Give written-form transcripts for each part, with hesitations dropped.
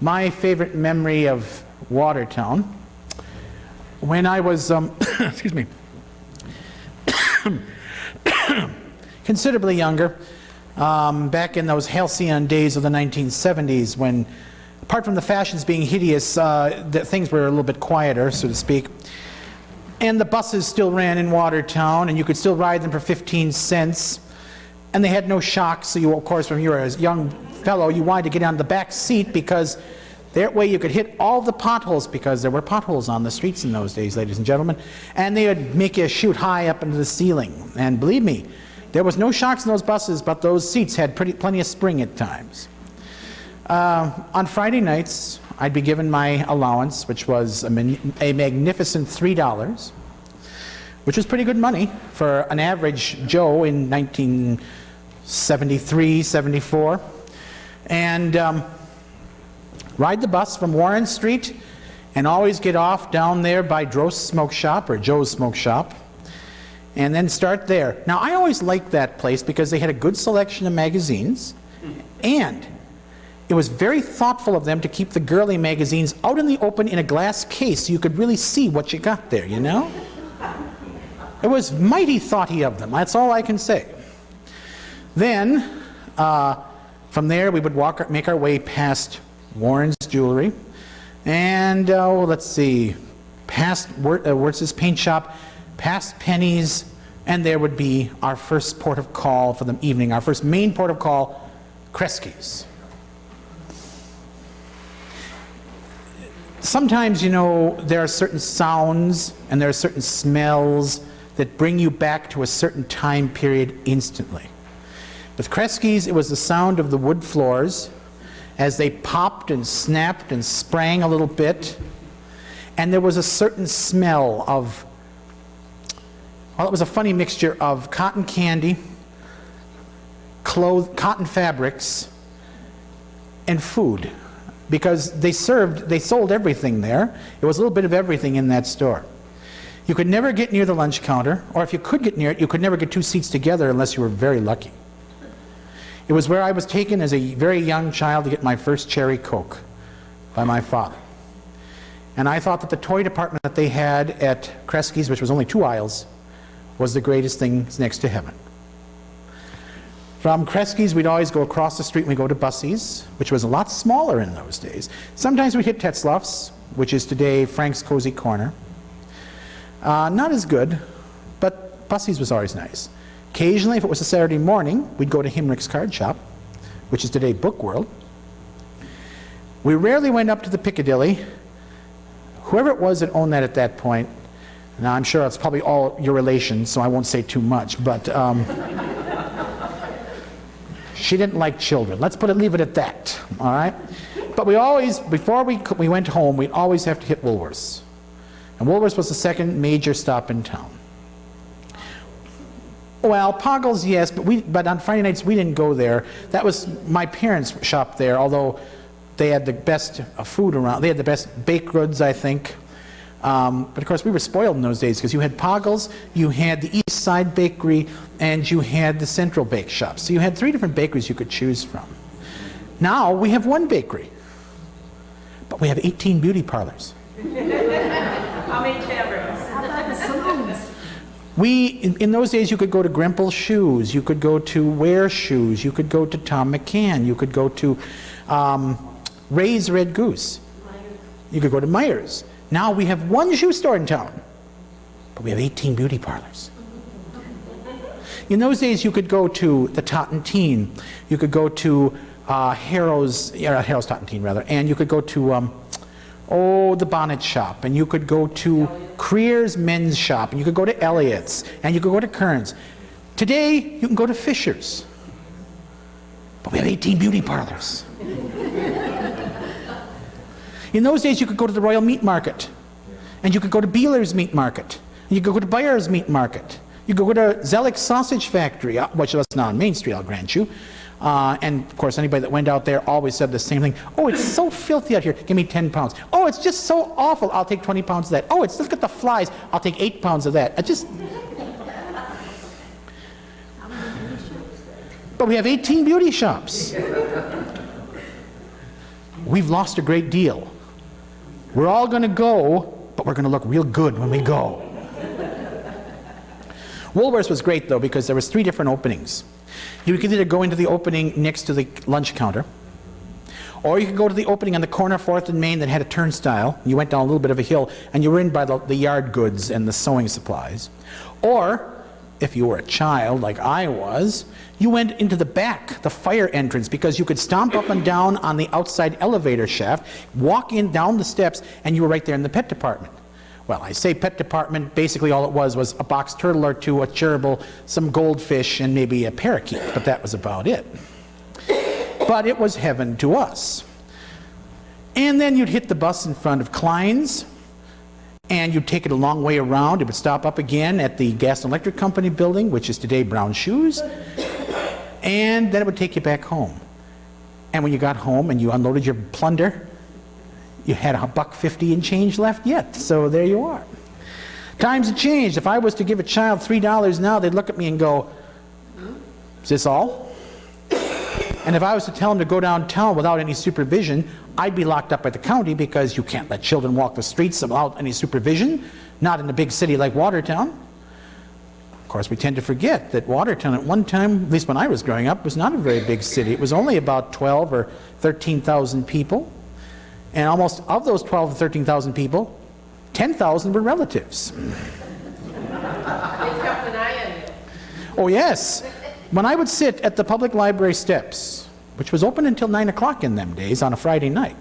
my favorite memory of Watertown, when I was, excuse me, considerably younger, back in those halcyon days of the 1970s, when, apart from the fashions being hideous, things were a little bit quieter, so to speak. And the buses still ran in Watertown, and you could still ride them for 15 cents. And they had no shocks, so you, of course, when you were a young fellow, you wanted to get on the back seat because that way you could hit all the potholes, because there were potholes on the streets in those days, ladies and gentlemen. And they would make you shoot high up into the ceiling. And believe me, there was no shocks in those buses, but those seats had plenty of spring at times. On Friday nights, I'd be given my allowance, which was a magnificent $3, which was pretty good money for an average Joe in 1973, 74. And ride the bus from Warren Street and always get off down there by Dro's Smoke Shop, or Joe's Smoke Shop, and then start there. Now, I always liked that place because they had a good selection of magazines, and it was very thoughtful of them to keep the girly magazines out in the open in a glass case so you could really see what you got there, you know? It was mighty thoughty of them, that's all I can say. Then, from there we would make our way past Warren's Jewelry, and let's see, past Wirtz's Paint Shop, past Penny's, and there would be our first port of call for the evening, our first main port of call, Kresge's. Sometimes, you know, there are certain sounds and there are certain smells that bring you back to a certain time period instantly. With Kresge's, it was the sound of the wood floors as they popped and snapped and sprang a little bit. And there was a certain smell of, well, it was a funny mixture of cotton candy, cotton fabrics, and food. Because they sold everything there. It was a little bit of everything in that store. You could never get near the lunch counter, or if you could get near it, you could never get two seats together unless you were very lucky. It was where I was taken as a very young child to get my first cherry Coke by my father. And I thought that the toy department that they had at Kresge's, which was only 2 aisles, was the greatest thing next to heaven. From Kresge's, we'd always go across the street and we'd go to Bussey's, which was a lot smaller in those days. Sometimes we'd hit Tetzloff's, which is today Frank's Cozy Corner. Not as good, but Bussey's was always nice. Occasionally, if it was a Saturday morning, we'd go to Himrich's Card Shop, which is today Book World. We rarely went up to the Piccadilly. Whoever it was that owned that at that point, now I'm sure it's probably all your relations, so I won't say too much, but she didn't like children. Let's leave it at that, all right? But we always, before we went home, we'd always have to hit Woolworth's. And Woolworth's was the second major stop in town. Well, Poggle's, yes, but on Friday nights we didn't go there. That was my parents' shop there, although they had the best food around. They had the best baked goods, I think. But of course we were spoiled in those days because you had Poggle's, you had the East Side Bakery, and you had the Central Bake Shop. So you had 3 different bakeries you could choose from. Now we have 1 bakery, but we have 18 beauty parlors. How many taverns? How about the saloons? In those days you could go to Grempel Shoes, you could go to Ware Shoes, you could go to Tom McCann, you could go to Ray's Red Goose, you could go to Myers. Now we have 1 shoe store in town, but we have 18 beauty parlors. In those days you could go to the Tottentine, you could go to Harrow's Tottentine rather, and you could go to the Bonnet Shop, and you could go to Creer's Men's Shop, and you could go to Elliott's, and you could go to Kern's. Today you can go to Fisher's, but we have 18 beauty parlors. In those days you could go to the Royal Meat Market, and you could go to Beeler's Meat Market, and you could go to Byers Meat Market, you could go to Zellick's Sausage Factory, which was not on Main Street, I'll grant you. And of course anybody that went out there always said the same thing. Oh, it's so filthy out here, give me 10 pounds. Oh, it's just so awful, I'll take 20 pounds of that. Oh, look at the flies, I'll take 8 pounds of that. But we have 18 beauty shops. we've lost a great deal. We're all going to go, but we're going to look real good when we go. Woolworths was great, though, because there was 3 different openings. You could either go into the opening next to the lunch counter, or you could go to the opening on the corner of 4th and Main that had a turnstile. You went down a little bit of a hill, and you were in by the yard goods and the sewing supplies. Or, if you were a child, like I was, you went into the back, the fire entrance, because you could stomp up and down on the outside elevator shaft, walk in down the steps, and you were right there in the pet department. Well, I say pet department, basically all it was a box turtle or 2, a gerbil, some goldfish, and maybe a parakeet, but that was about it. But it was heaven to us. And then you'd hit the bus in front of Klein's, and you'd take it a long way around. It would stop up again at the Gas and Electric Company building, which is today Brown Shoes, and then it would take you back home. And when you got home and you unloaded your plunder, you had $1.50 in change left yet, so there you are. Times have changed. If I was to give a child $3 now, they'd look at me and go, is this all? And if I was to tell them to go downtown without any supervision, I'd be locked up by the county, because you can't let children walk the streets without any supervision, not in a big city like Watertown. Of course, we tend to forget that Watertown at one time, at least when I was growing up, was not a very big city. It was only about 12 or 13,000 people. And almost of those 12 to 13,000 people, 10,000 were relatives. They kept an eye on you. Oh yes. When I would sit at the public library steps, which was open until 9 o'clock in them days on a Friday night,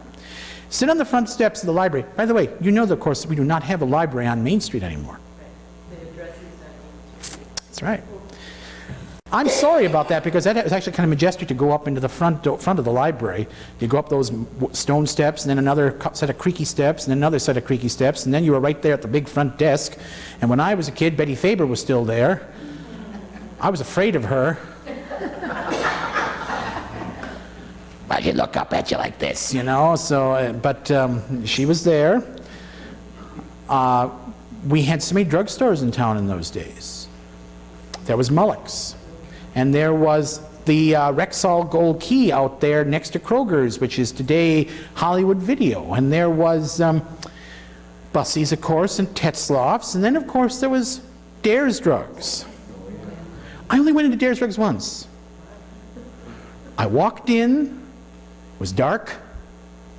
sit on the front steps of the library. By the way, you know that, of course, we do not have a library on Main Street anymore. That's right. I'm sorry about that, because that was actually kind of majestic to go up into the front of the library. You go up those stone steps, and then another set of creaky steps, and another set of creaky steps, and then you were right there at the big front desk. And when I was a kid, Betty Faber was still there. I was afraid of her. Well, she'd look up at you like this, you know. So, but she was there. We had so many drugstores in town in those days. There was Mullock's. And there was the Rexall Gold Key out there next to Kroger's, which is today Hollywood Video. And there was Bussey's, of course, and Tetzloff's. And then, of course, there was Dare's Drugs. I only went into Dare's Drugs once. I walked in, it was dark,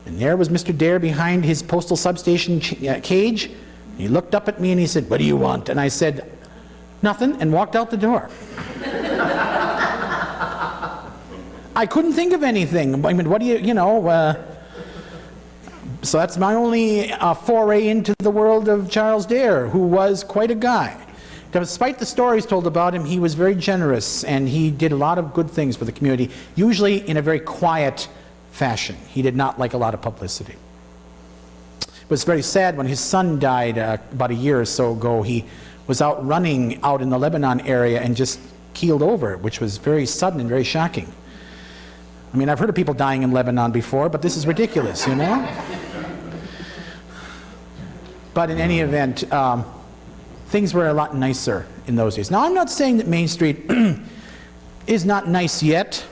and there was Mr. Dare behind his postal substation cage. He looked up at me and he said, "What do you want?" And I said, "Nothing," and walked out the door. I couldn't think of anything. I mean, what do you know, so that's my only foray into the world of Charles Dare, who was quite a guy. Despite the stories told about him, he was very generous, and he did a lot of good things for the community, usually in a very quiet fashion. He did not like a lot of publicity. It was very sad when his son died about a year or so ago. He was out running out in the Lebanon area and just keeled over, which was very sudden and very shocking. I mean, I've heard of people dying in Lebanon before, but this is ridiculous, you know? But in any event, things were a lot nicer in those days. Now, I'm not saying that Main Street is not nice yet.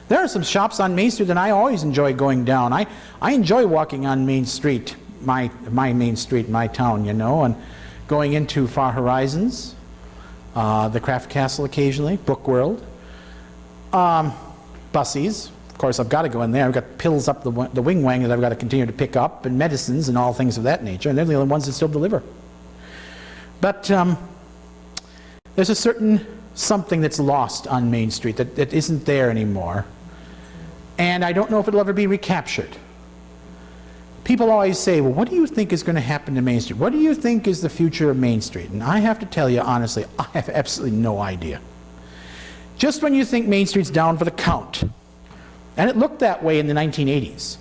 There are some shops on Main Street that I always enjoy going down. I enjoy walking on Main Street, my Main Street, my town, you know, and going into Far Horizons, the Craft Castle occasionally, Book World, Bussey's. Of course, I've got to go in there. I've got pills up the wing wang that I've got to continue to pick up, and medicines and all things of that nature, and they're the only ones that still deliver. But there's a certain something that's lost on Main Street that isn't there anymore, and I don't know if it'll ever be recaptured. People always say, well, what do you think is going to happen to Main Street? What do you think is the future of Main Street? And I have to tell you, honestly, I have absolutely no idea. Just when you think Main Street's down for the count, and it looked that way in the 1980s,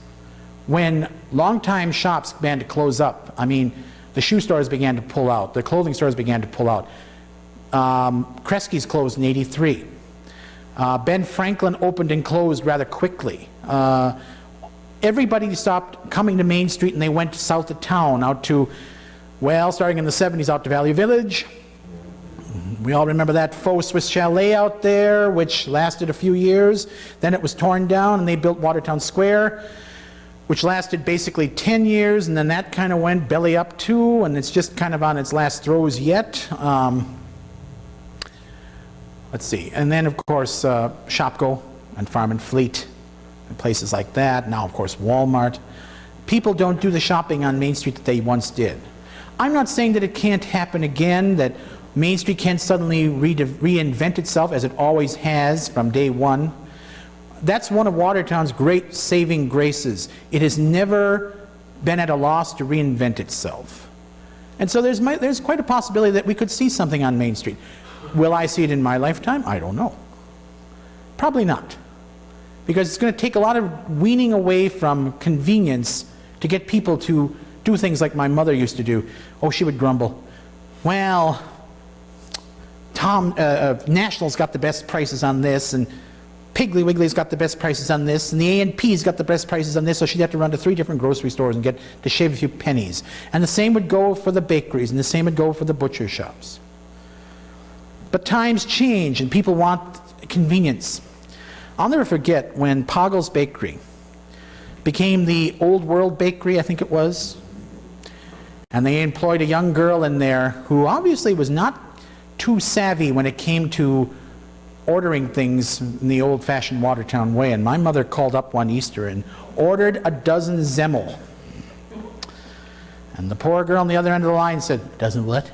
when longtime shops began to close up. I mean, the shoe stores began to pull out, the clothing stores began to pull out. Kresge's closed in '83. Ben Franklin opened and closed rather quickly. Everybody stopped coming to Main Street and they went south of town, out to, well, starting in the 70s, out to Valley Village. We all remember that faux Swiss chalet out there, which lasted a few years. Then it was torn down and they built Watertown Square. which lasted basically 10 years, and then that kind of went belly up too, and it's just kind of on its last throes yet. Let's see, and then of course Shopko and Farm and Fleet and places like that. Now of course Walmart. People don't do the shopping on Main Street that they once did. I'm not saying that it can't happen again, that Main Street can't suddenly reinvent itself as it always has from day one. That's one of Watertown's great saving graces. It has never been at a loss to reinvent itself. And so there's quite a possibility that we could see something on Main Street. Will I see it in my lifetime? I don't know. Probably not. Because it's going to take a lot of weaning away from convenience to get people to do things like my mother used to do. Oh, she would grumble. Well, National's got the best prices on this, and Piggly Wiggly's got the best prices on this, and the A&P's got the best prices on this, so she'd have to run to 3 different grocery stores and get to shave a few pennies. And the same would go for the bakeries, and the same would go for the butcher shops. But times change, and people want convenience. I'll never forget when Poggle's Bakery became the Old World Bakery, I think it was, and they employed a young girl in there who obviously was not too savvy when it came to ordering things in the old-fashioned Watertown way. And my mother called up one Easter and ordered a dozen Zemmel. And the poor girl on the other end of the line said, "Dozen what?"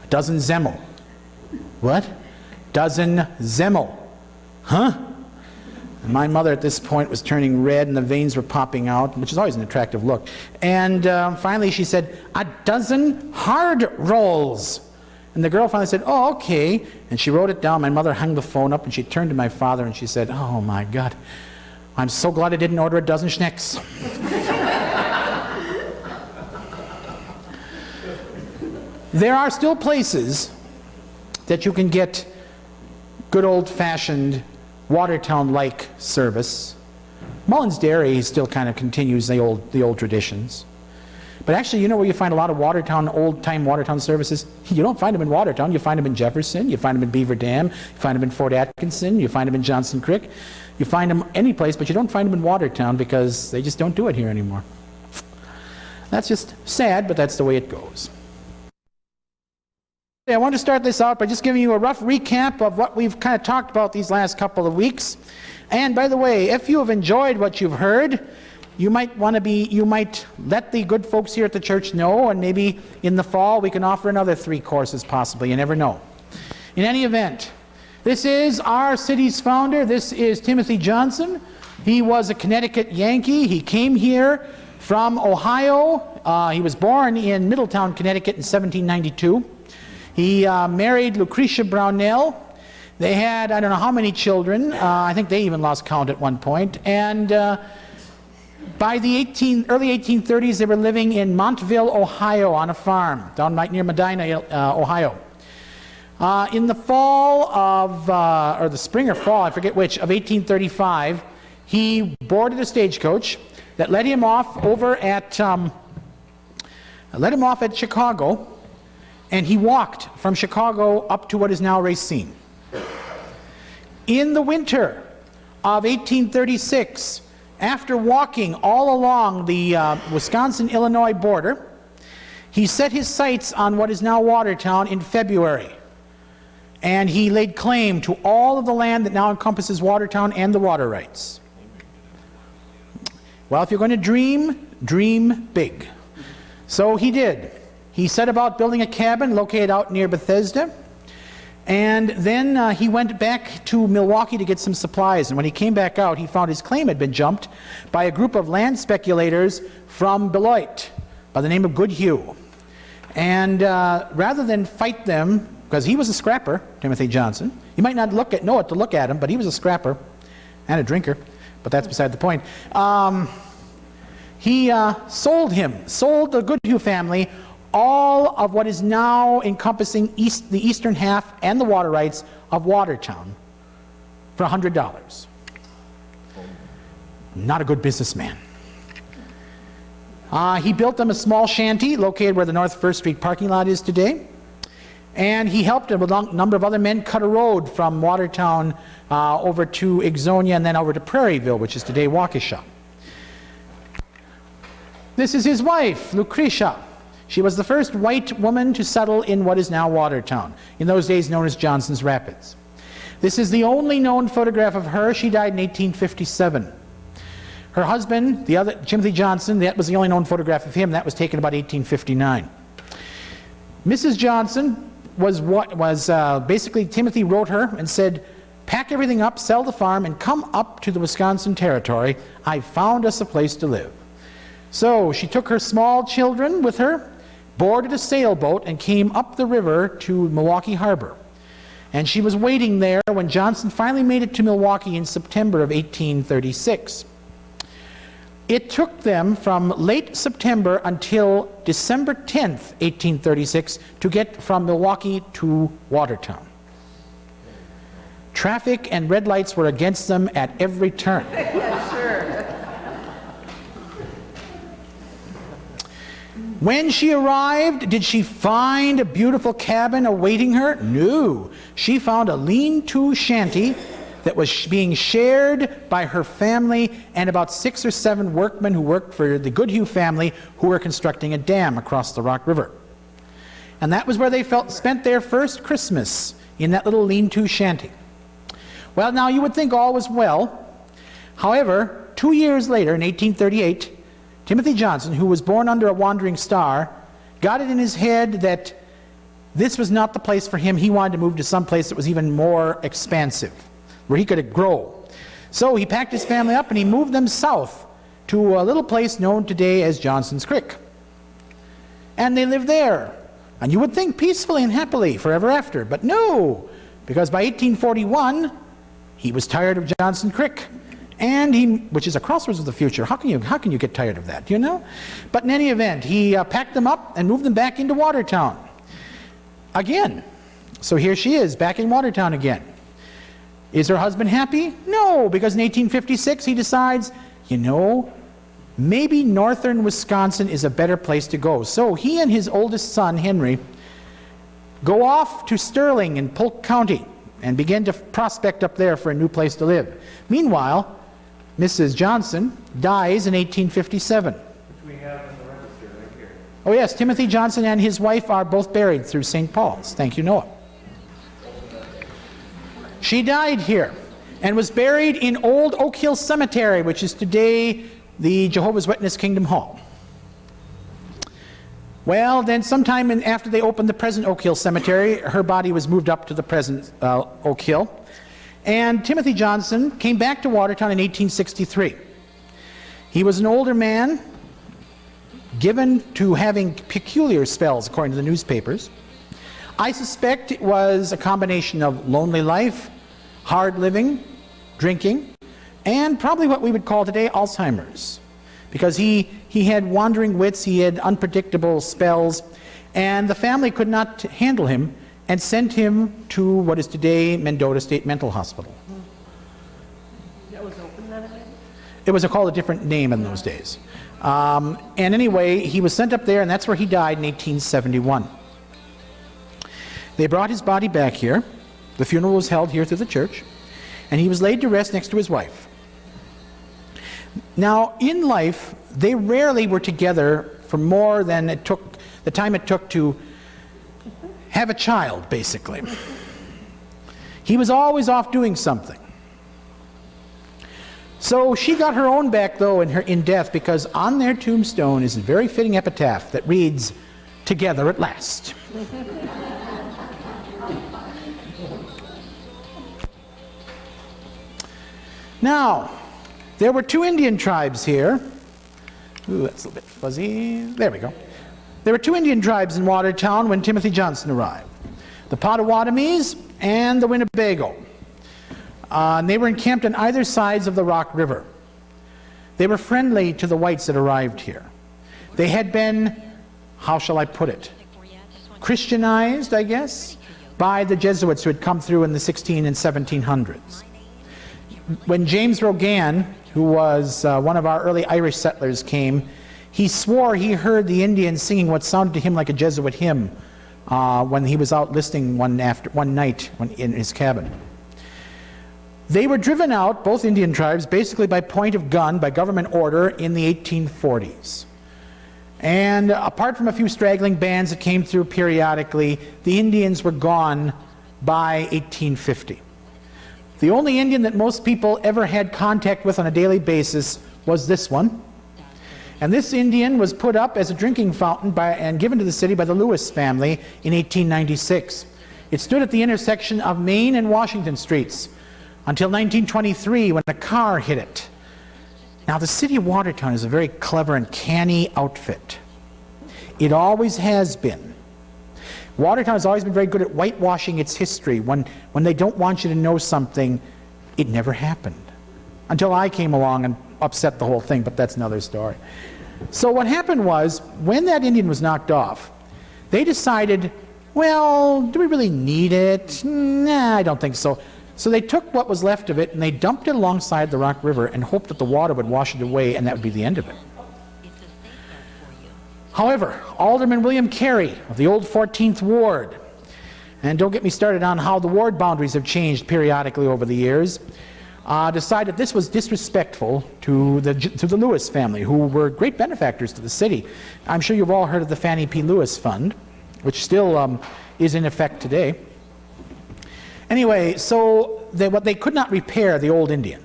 "A dozen Zemmel." "What?" "Dozen Zemmel." "Huh?" And my mother at this point was turning red and the veins were popping out, which is always an attractive look. And finally she said, "A dozen hard rolls." And the girl finally said, "Oh, okay." And she wrote it down. My mother hung the phone up and she turned to my father and she said, "Oh my God, I'm so glad I didn't order a dozen Schneck's." There are still places that you can get good old-fashioned Watertown-like service. Mullen's Dairy still kind of continues the old traditions. But actually, you know where you find a lot of Watertown, old-time Watertown services? You don't find them in Watertown. You find them in Jefferson. You find them in Beaver Dam. You find them in Fort Atkinson. You find them in Johnson Creek. You find them any place, but you don't find them in Watertown because they just don't do it here anymore. That's just sad, but that's the way it goes. I want to start this out by just giving you a rough recap of what we've kind of talked about these last couple of weeks. And by the way, if you have enjoyed what you've heard, you might let the good folks here at the church know, and maybe in the fall we can offer another 3 courses possibly. You never know. In any event, this is our city's founder. This is Timothy Johnson. He was a Connecticut Yankee. He came here from Ohio. He was born in Middletown, Connecticut in 1792. He married Lucretia Brownell. They had, I don't know how many children. I think they even lost count at one point. And by the early 1830s, they were living in Montville, Ohio, on a farm down right near Medina, Ohio. In the fall of, or the spring or fall, I forget which, of 1835, he boarded a stagecoach that let him off at Chicago. And he walked from Chicago up to what is now Racine. In the winter of 1836, after walking all along the Wisconsin-Illinois border, he set his sights on what is now Watertown in February. And he laid claim to all of the land that now encompasses Watertown and the water rights. Well, if you're going to dream big. So he did. He set about building a cabin located out near Bethesda, and then he went back to Milwaukee to get some supplies, and when he came back out, he found his claim had been jumped by a group of land speculators from Beloit by the name of Goodhue. And rather than fight them, because he was a scrapper, Timothy Johnson, you might not know it to look at him, but he was a scrapper and a drinker, but that's beside the point. He sold the Goodhue family all of what is now encompassing the eastern half and the water rights of Watertown for $100. Not a good businessman. He built them a small shanty located where the North First Street parking lot is today. And he helped with a number of other men cut a road from Watertown over to Ixonia and then over to Prairieville, which is today Waukesha. This is his wife, Lucretia. She was the first white woman to settle in what is now Watertown, in those days known as Johnson's Rapids. This is the only known photograph of her. She died in 1857. Her husband, the other, Timothy Johnson, that was the only known photograph of him. That was taken about 1859. Mrs. Johnson was basically, Timothy wrote her and said, pack everything up, sell the farm, and come up to the Wisconsin Territory. I found us a place to live. So she took her small children with her, boarded a sailboat, and came up the river to Milwaukee Harbor. And she was waiting there when Johnson finally made it to Milwaukee in September of 1836. It took them from late September until December 10th, 1836, to get from Milwaukee to Watertown. Traffic and red lights were against them at every turn. Yeah, sure. When she arrived, did she find a beautiful cabin awaiting her? No. She found a lean-to shanty that was being shared by her family and about 6 or 7 workmen who worked for the Goodhue family who were constructing a dam across the Rock River. And that was where they spent their first Christmas, in that little lean-to shanty. Well, now you would think all was well. However, 2 years later, in 1838, Timothy Johnson, who was born under a wandering star, got it in his head that this was not the place for him. He wanted to move to some place that was even more expansive, where he could grow. So he packed his family up and he moved them south to a little place known today as Johnson's Creek. And they lived there. And you would think peacefully and happily forever after, but no, because by 1841, he was tired of Johnson Creek. And which is a crossroads of the future. How can you get tired of that, you know? But in any event, he packed them up and moved them back into Watertown again. So here she is, back in Watertown again. Is her husband happy? No, because in 1856 he decides, you know, maybe northern Wisconsin is a better place to go. So he and his oldest son, Henry, go off to Sterling in Polk County and begin to prospect up there for a new place to live. Meanwhile, Mrs. Johnson dies in 1857. Which we have in the register right here. Oh yes, Timothy Johnson and his wife are both buried through St. Paul's. Thank you, Noah. She died here and was buried in Old Oak Hill Cemetery, which is today the Jehovah's Witness Kingdom Hall. Well, then sometime after they opened the present Oak Hill Cemetery, her body was moved up to the present Oak Hill. And Timothy Johnson came back to Watertown in 1863. He was an older man, given to having peculiar spells, according to the newspapers. I suspect it was a combination of lonely life, hard living, drinking, and probably what we would call today Alzheimer's. Because he had wandering wits, he had unpredictable spells, and the family could not handle him and sent him to what is today Mendota State Mental Hospital. That was open then? It was called a different name in those days. And anyway, he was sent up there, and that's where he died in 1871. They brought his body back here. The funeral was held here through the church, and he was laid to rest next to his wife. Now, in life, they rarely were together for more than the time it took to have a child, basically. He was always off doing something. So she got her own back, though, in death, because on their tombstone is a very fitting epitaph that reads, "Together at last." Now, there were 2 Indian tribes here. Ooh, that's a little bit fuzzy. There we go. There were 2 Indian tribes in Watertown when Timothy Johnson arrived. The Potawatomis and the Winnebago. And they were encamped on either sides of the Rock River. They were friendly to the whites that arrived here. They had been, how shall I put it, Christianized, I guess, by the Jesuits who had come through in the 16 and 1700s. When James Rogan, who was one of our early Irish settlers, came, he swore he heard the Indians singing what sounded to him like a Jesuit hymn when he was out listening one night in his cabin. They were driven out, both Indian tribes, basically by point of gun, by government order in the 1840s. And apart from a few straggling bands that came through periodically, the Indians were gone by 1850. The only Indian that most people ever had contact with on a daily basis was this one. And this Indian was put up as a drinking fountain and given to the city by the Lewis family in 1896. It stood at the intersection of Main and Washington Streets until 1923 when a car hit it. Now, the city of Watertown is a very clever and canny outfit. It always has been. Watertown has always been very good at whitewashing its history. When they don't want you to know something, it never happened. Until I came along and upset the whole thing, but that's another story. So what happened was, when that Indian was knocked off, they decided, well, do we really need it? Nah, I don't think so. So they took what was left of it and they dumped it alongside the Rock River and hoped that the water would wash it away and that would be the end of it. However, Alderman William Carey of the old 14th Ward, and don't get me started on how the ward boundaries have changed periodically over the years, decided this was disrespectful to the Lewis family, who were great benefactors to the city. I'm sure you've all heard of the Fannie P. Lewis Fund, which still is in effect today. Anyway, so they could not repair the old Indian.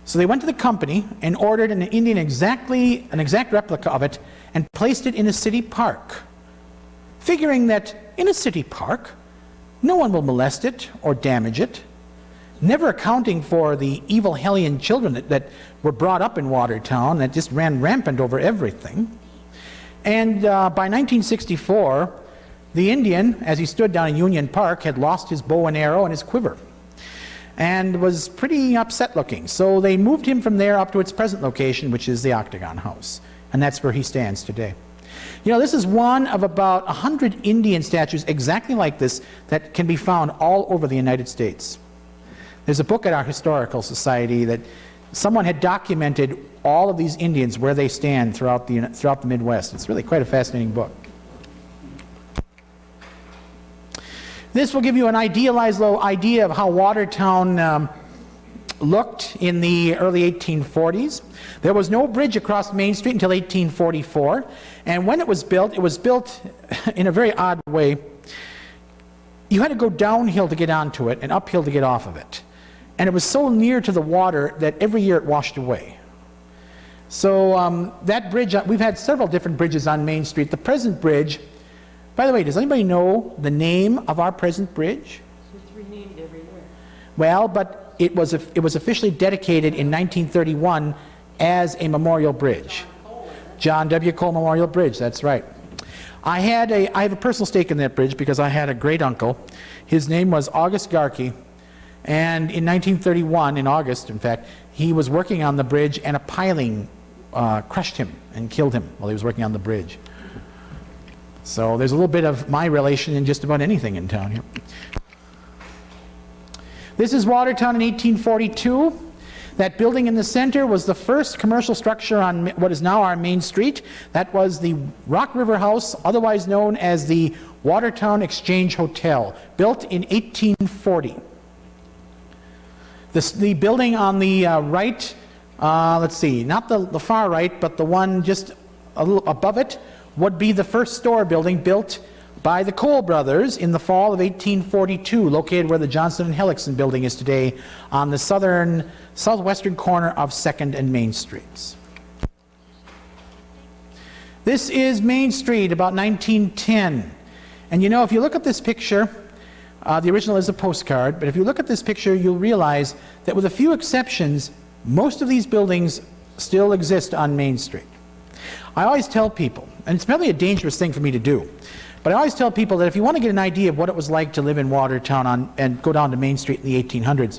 So they went to the company and ordered an Indian an exact replica of it and placed it in a city park, figuring that in a city park, no one will molest it or damage it, never accounting for the evil hellion children that were brought up in Watertown that just ran rampant over everything. And by 1964, the Indian, as he stood down in Union Park, had lost his bow and arrow and his quiver and was pretty upset looking. So they moved him from there up to its present location, which is the Octagon House. And that's where he stands today. You know, this is one of about 100 Indian statues exactly like this that can be found all over the United States. There's a book at our Historical Society that someone had documented all of these Indians, where they stand throughout the Midwest. It's really quite a fascinating book. This will give you an idealized little idea of how Watertown looked in the early 1840s. There was no bridge across Main Street until 1844, and when it was built in a very odd way. You had to go downhill to get onto it and uphill to get off of it. And it was so near to the water that every year it washed away. So that bridge, we've had several different bridges on Main Street. The present bridge, by the way, does anybody know the name of our present bridge? It's renamed everywhere. Well, but it was officially dedicated in 1931 as a memorial bridge. John W. Cole Memorial Bridge, that's right. I have a personal stake in that bridge because I had a great uncle. His name was August Jannke, and in 1931, in August, in fact, he was working on the bridge and a piling crushed him and killed him while he was working on the bridge. So there's a little bit of my relation in just about anything in town here. This is Watertown in 1842. That building in the center was the first commercial structure on what is now our Main Street. That was the Rock River House, otherwise known as the Watertown Exchange Hotel, built in 1840. The building on the right, let's see, not the far right, but the one just a little above it, would be the first store building built by the Cole brothers in the fall of 1842, located where the Johnson and Hellickson building is today on the southwestern corner of 2nd and Main Streets. This is Main Street, about 1910. And you know, if you look at this picture, the original is a postcard, but if you look at this picture, you'll realize that with a few exceptions, most of these buildings still exist on Main Street. I always tell people, and it's probably a dangerous thing for me to do, but I always tell people that if you want to get an idea of what it was like to live in Watertown and go down to Main Street in the 1800s,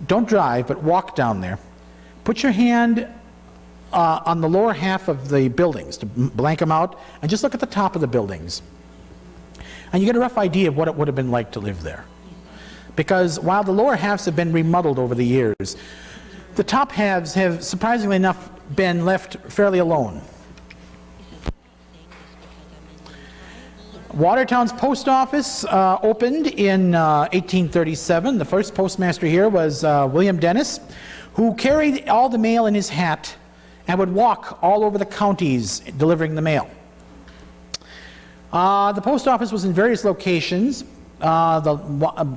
don't drive, but walk down there. Put your hand on the lower half of the buildings to blank them out, and just look at the top of the buildings. And you get a rough idea of what it would have been like to live there. Because while the lower halves have been remodeled over the years, the top halves have, surprisingly enough, been left fairly alone. Watertown's post office opened in 1837. The first postmaster here was William Dennis, who carried all the mail in his hat and would walk all over the counties delivering the mail. The post office was in various locations. The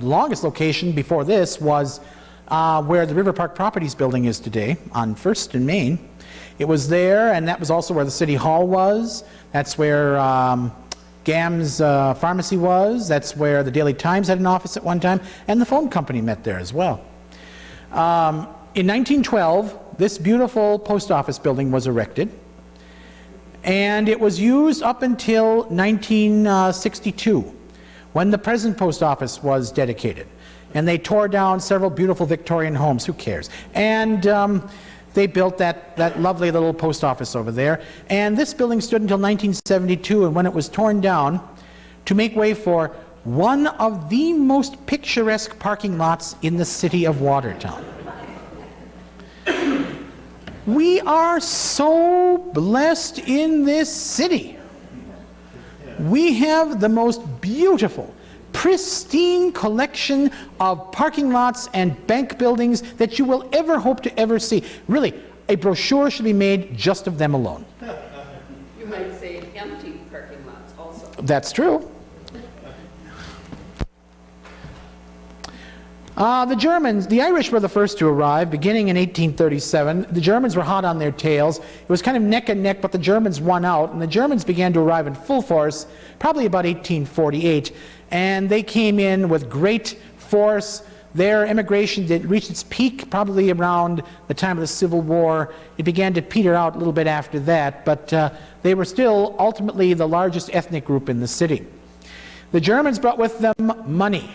longest location before this was where the River Park Properties building is today, on 1st and Main. It was there, and that was also where the City Hall was. That's where GAM's pharmacy was. That's where the Daily Times had an office at one time, and the phone company met there as well. In 1912, this beautiful post office building was erected, and it was used up until 1962, when the present post office was dedicated. And they tore down several beautiful Victorian homes. Who cares? And they built that lovely little post office over there. And this building stood until 1972, and when it was torn down, to make way for one of the most picturesque parking lots in the city of Watertown. We are so blessed in this city. We have the most beautiful, pristine collection of parking lots and bank buildings that you will ever hope to ever see. Really, a brochure should be made just of them alone. You might say empty parking lots also. That's true. The Irish were the first to arrive, beginning in 1837. The Germans were hot on their tails. It was kind of neck and neck, but the Germans won out, and the Germans began to arrive in full force, probably about 1848, and they came in with great force. Their immigration reached its peak probably around the time of the Civil War. It began to peter out a little bit after that, but they were still ultimately the largest ethnic group in the city. The Germans brought with them money,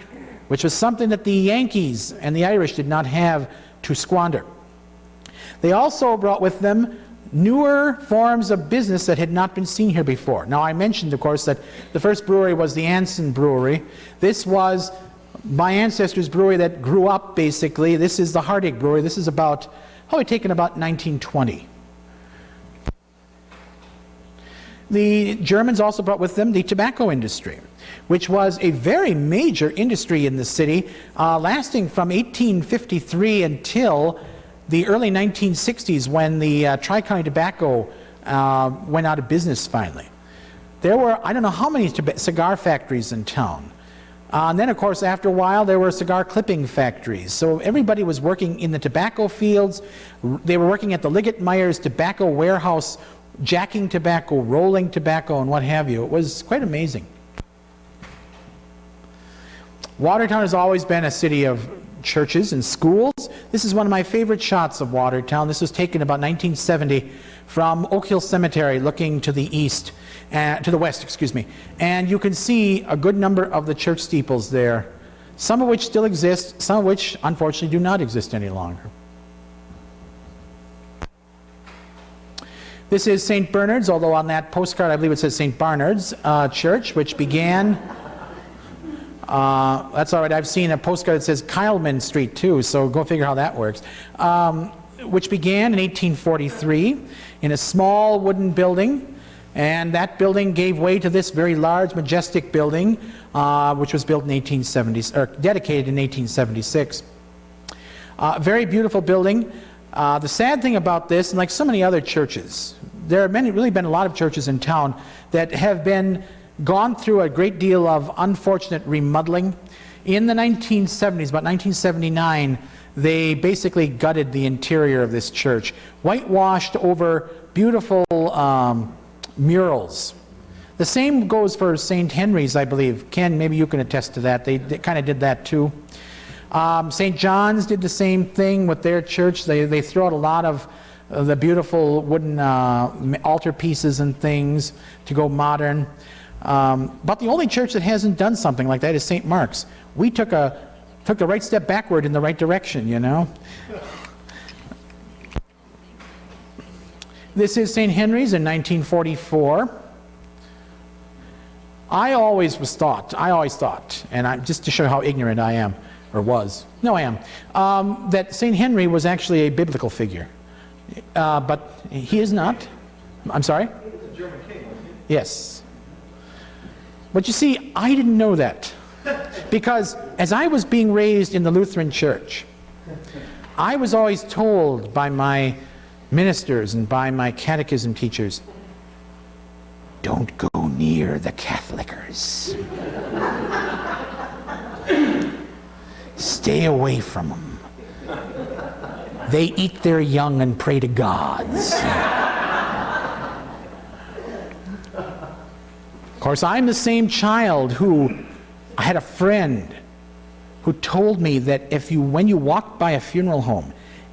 which was something that the Yankees and the Irish did not have to squander. They also brought with them newer forms of business that had not been seen here before. Now, I mentioned, of course, that the first brewery was the Anson Brewery. This was my ancestors' brewery that grew up, basically. This is the Hardig Brewery. This is probably taken about 1920. The Germans also brought with them the tobacco industry, which was a very major industry in the city, lasting from 1853 until the early 1960s, when the Tri-County Tobacco went out of business finally. There were, I don't know how many cigar factories in town. And then, of course, after a while, there were cigar clipping factories. So everybody was working in the tobacco fields. They were working at the Liggett Myers Tobacco Warehouse, jacking tobacco, rolling tobacco, and what have you. It was quite amazing. Watertown has always been a city of churches and schools. This is one of my favorite shots of Watertown. This was taken about 1970 from Oak Hill Cemetery, looking to the east, to the west, excuse me. And you can see a good number of the church steeples there, some of which still exist, some of which unfortunately do not exist any longer. This is St. Bernard's, although on that postcard I believe it says St. Barnard's Church, which began, that's all right, I've seen a postcard that says Kyleman Street too, so go figure how that works, which began in 1843 in a small wooden building, and that building gave way to this very large, majestic building, which was built in 1870, or dedicated in 1876. Very beautiful building. The sad thing about this, and like so many other churches, there have really been a lot of churches in town that have gone through a great deal of unfortunate remodeling. In the 1970s, about 1979, they basically gutted the interior of this church, whitewashed over beautiful murals. The same goes for St. Henry's, I believe. Ken, maybe you can attest to that. They kind of did that too. St. John's did the same thing with their church. They threw out a lot of the beautiful wooden altar pieces and things to go modern. But the only church that hasn't done something like that is St. Mark's. We took the right step backward in the right direction, you know. This is St. Henry's in 1944. I always thought, and just to show how ignorant I am, or was, no I am, that St. Henry was actually a biblical figure. But he is not. I'm sorry? He was a German king, wasn't he? Yes. But you see, I didn't know that. Because as I was being raised in the Lutheran Church, I was always told by my ministers and by my catechism teachers, don't go near the Catholicers. Stay away from them. They eat their young and pray to gods. Of course, I'm the same child who, I had a friend who told me that when you walk by a funeral home,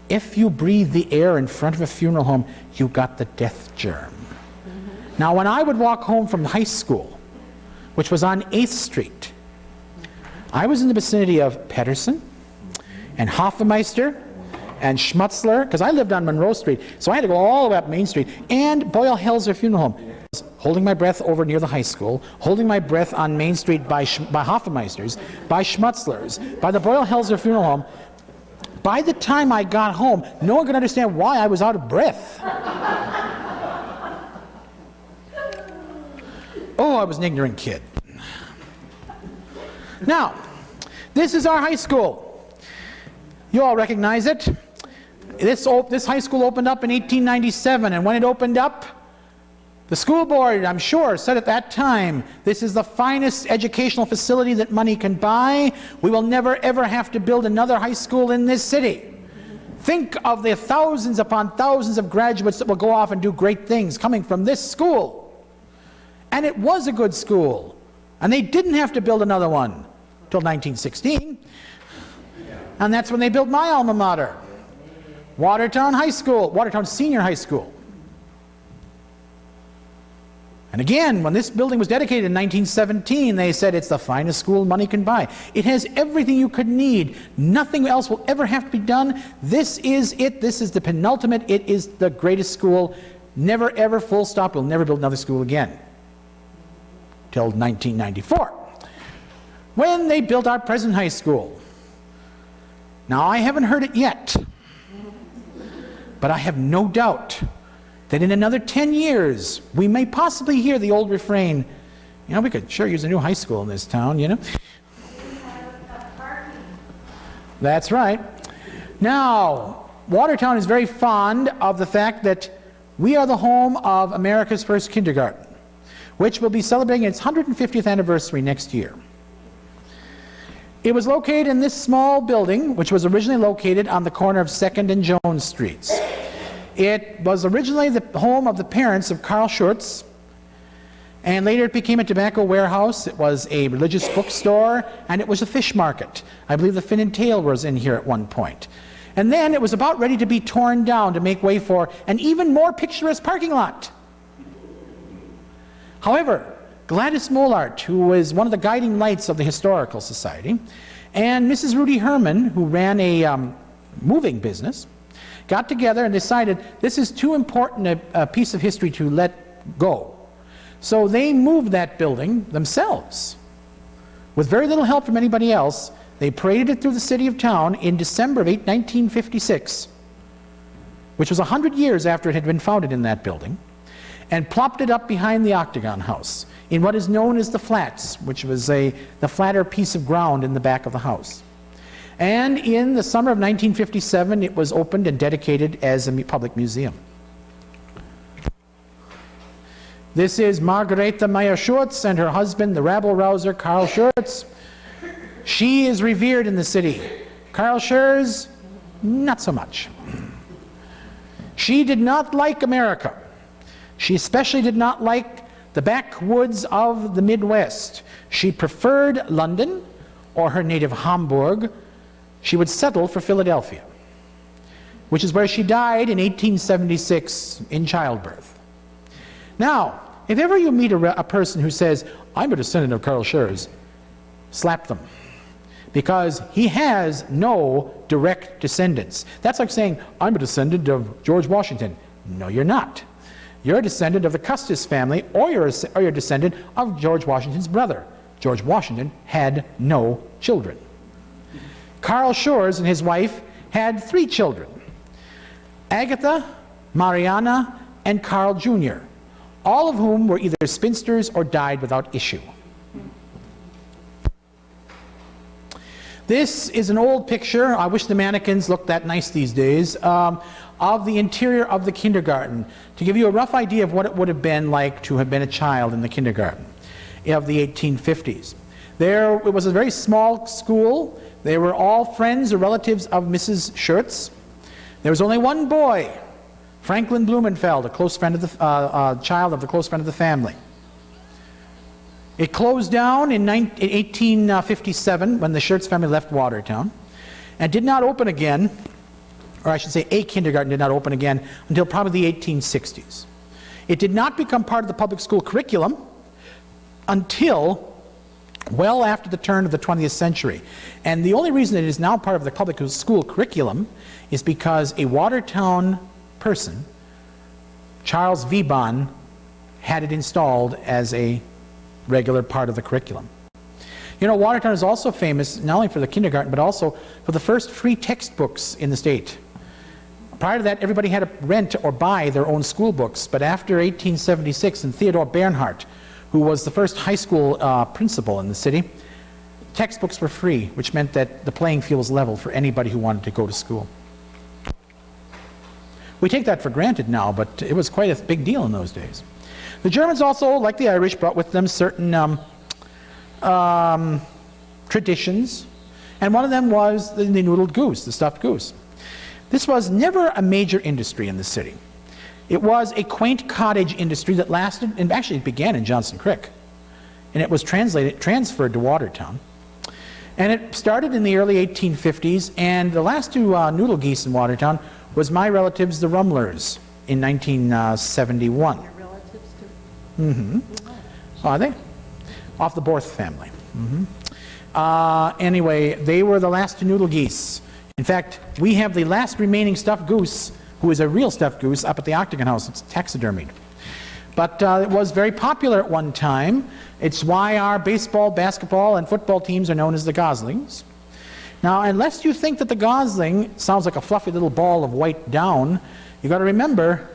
if you breathe the air in front of a funeral home, you got the death germ. Now, when I would walk home from high school, which was on 8th Street, I was in the vicinity of Pedersen and Hoffmeister and Schmutzler, because I lived on Monroe Street, so I had to go all the way up Main Street, and Boyle-Helzer Funeral Home. Holding my breath over near the high school, holding my breath on Main Street by Hoffmeister's, by Schmutzler's, by the Boyle-Helzer Funeral Home. By the time I got home, no one could understand why I was out of breath. Oh, I was an ignorant kid. Now, this is our high school. You all recognize it. This high school opened up in 1897, and when it opened up, the school board, I'm sure, said at that time, this is the finest educational facility that money can buy. We will never ever have to build another high school in this city. Think of the thousands upon thousands of graduates that will go off and do great things coming from this school. And it was a good school. And they didn't have to build another one till 1916. And that's when they built my alma mater, Watertown High School, Watertown Senior High School. And again, when this building was dedicated in 1917, they said it's the finest school money can buy. It has everything you could need. Nothing else will ever have to be done. This is it. This is the penultimate. It is the greatest school. Never ever, full stop. We'll never build another school again. Till 1994, when they built our present high school. Now, I haven't heard it yet, but I have no doubt that in another 10 years, we may possibly hear the old refrain, you know, we could sure use a new high school in this town, you know. That's right. Now, Watertown is very fond of the fact that we are the home of America's first kindergarten, which will be celebrating its 150th anniversary next year. It was located in this small building, which was originally located on the corner of 2nd and Jones Streets. It was originally the home of the parents of Carl Schurz, and later it became a tobacco warehouse. It was a religious bookstore, and it was a fish market. I believe the Fin and Tail was in here at one point. And then it was about ready to be torn down to make way for an even more picturesque parking lot. However, Gladys Mollart, who was one of the guiding lights of the Historical Society, and Mrs. Rudy Herman, who ran a moving business, got together and decided this is too important a piece of history to let go. So they moved that building themselves. With very little help from anybody else, they paraded it through the city of town in December of 1956, which was 100 years after it had been founded in that building, and plopped it up behind the Octagon House in what is known as the Flats, which was the flatter piece of ground in the back of the house. And in the summer of 1957, it was opened and dedicated as a public museum. This is Margareta Meyer-Schurz and her husband, the rabble-rouser Carl Schurz. She is revered in the city. Carl Schurz, not so much. She did not like America. She especially did not like the backwoods of the Midwest. She preferred London or her native Hamburg. She would settle for Philadelphia, which is where she died in 1876 in childbirth. Now, if ever you meet a person who says, I'm a descendant of Carl Schurz, slap them, because he has no direct descendants. That's like saying, I'm a descendant of George Washington. No, you're not. You're a descendant of the Custis family, or you're a descendant of George Washington's brother. George Washington had no children. Carl Schurz and his wife had 3 children, Agatha, Mariana, and Carl Jr., all of whom were either spinsters or died without issue. This is an old picture. I wish the mannequins looked that nice these days. Of the interior of the kindergarten, to give you a rough idea of what it would have been like to have been a child in the kindergarten of the 1850s. It was a very small school. They were all friends or relatives of Mrs. Schertz. There was only one boy, Franklin Blumenfeld, a close friend of the child of a close friend of the family. It closed down in 1857 when the Schertz family left Watertown, and did not open again, or I should say a kindergarten did not open again until probably the 1860s. It did not become part of the public school curriculum until well after the turn of the 20th century. And the only reason it is now part of the public school curriculum is because a Watertown person, Charles Vebon, had it installed as a regular part of the curriculum. You know, Watertown is also famous not only for the kindergarten, but also for the first free textbooks in the state. Prior to that, everybody had to rent or buy their own school books, but after 1876, and Theodore Bernhardt, who was the first high school principal in the city, textbooks were free, which meant that the playing field was level for anybody who wanted to go to school. We take that for granted now, but it was quite a big deal in those days. The Germans also, like the Irish, brought with them certain traditions, and one of them was the noodled goose, the stuffed goose. This was never a major industry in the city. It was a quaint cottage industry that lasted, and actually it began in Johnson Creek, and it was transferred to Watertown. And it started in the early 1850s, and the last two noodle geese in Watertown was my relatives, the Rumlers, in 1971. Your relatives too? Are they? Off the Borth family. Anyway, they were the last two noodle geese. In fact, we have the last remaining stuffed goose, who is a real stuffed goose, up at the Octagon House. It's taxidermied. But it was very popular at one time. It's why our baseball, basketball, and football teams are known as the Goslings. Now, unless you think that the Gosling sounds like a fluffy little ball of white down, you've got to remember,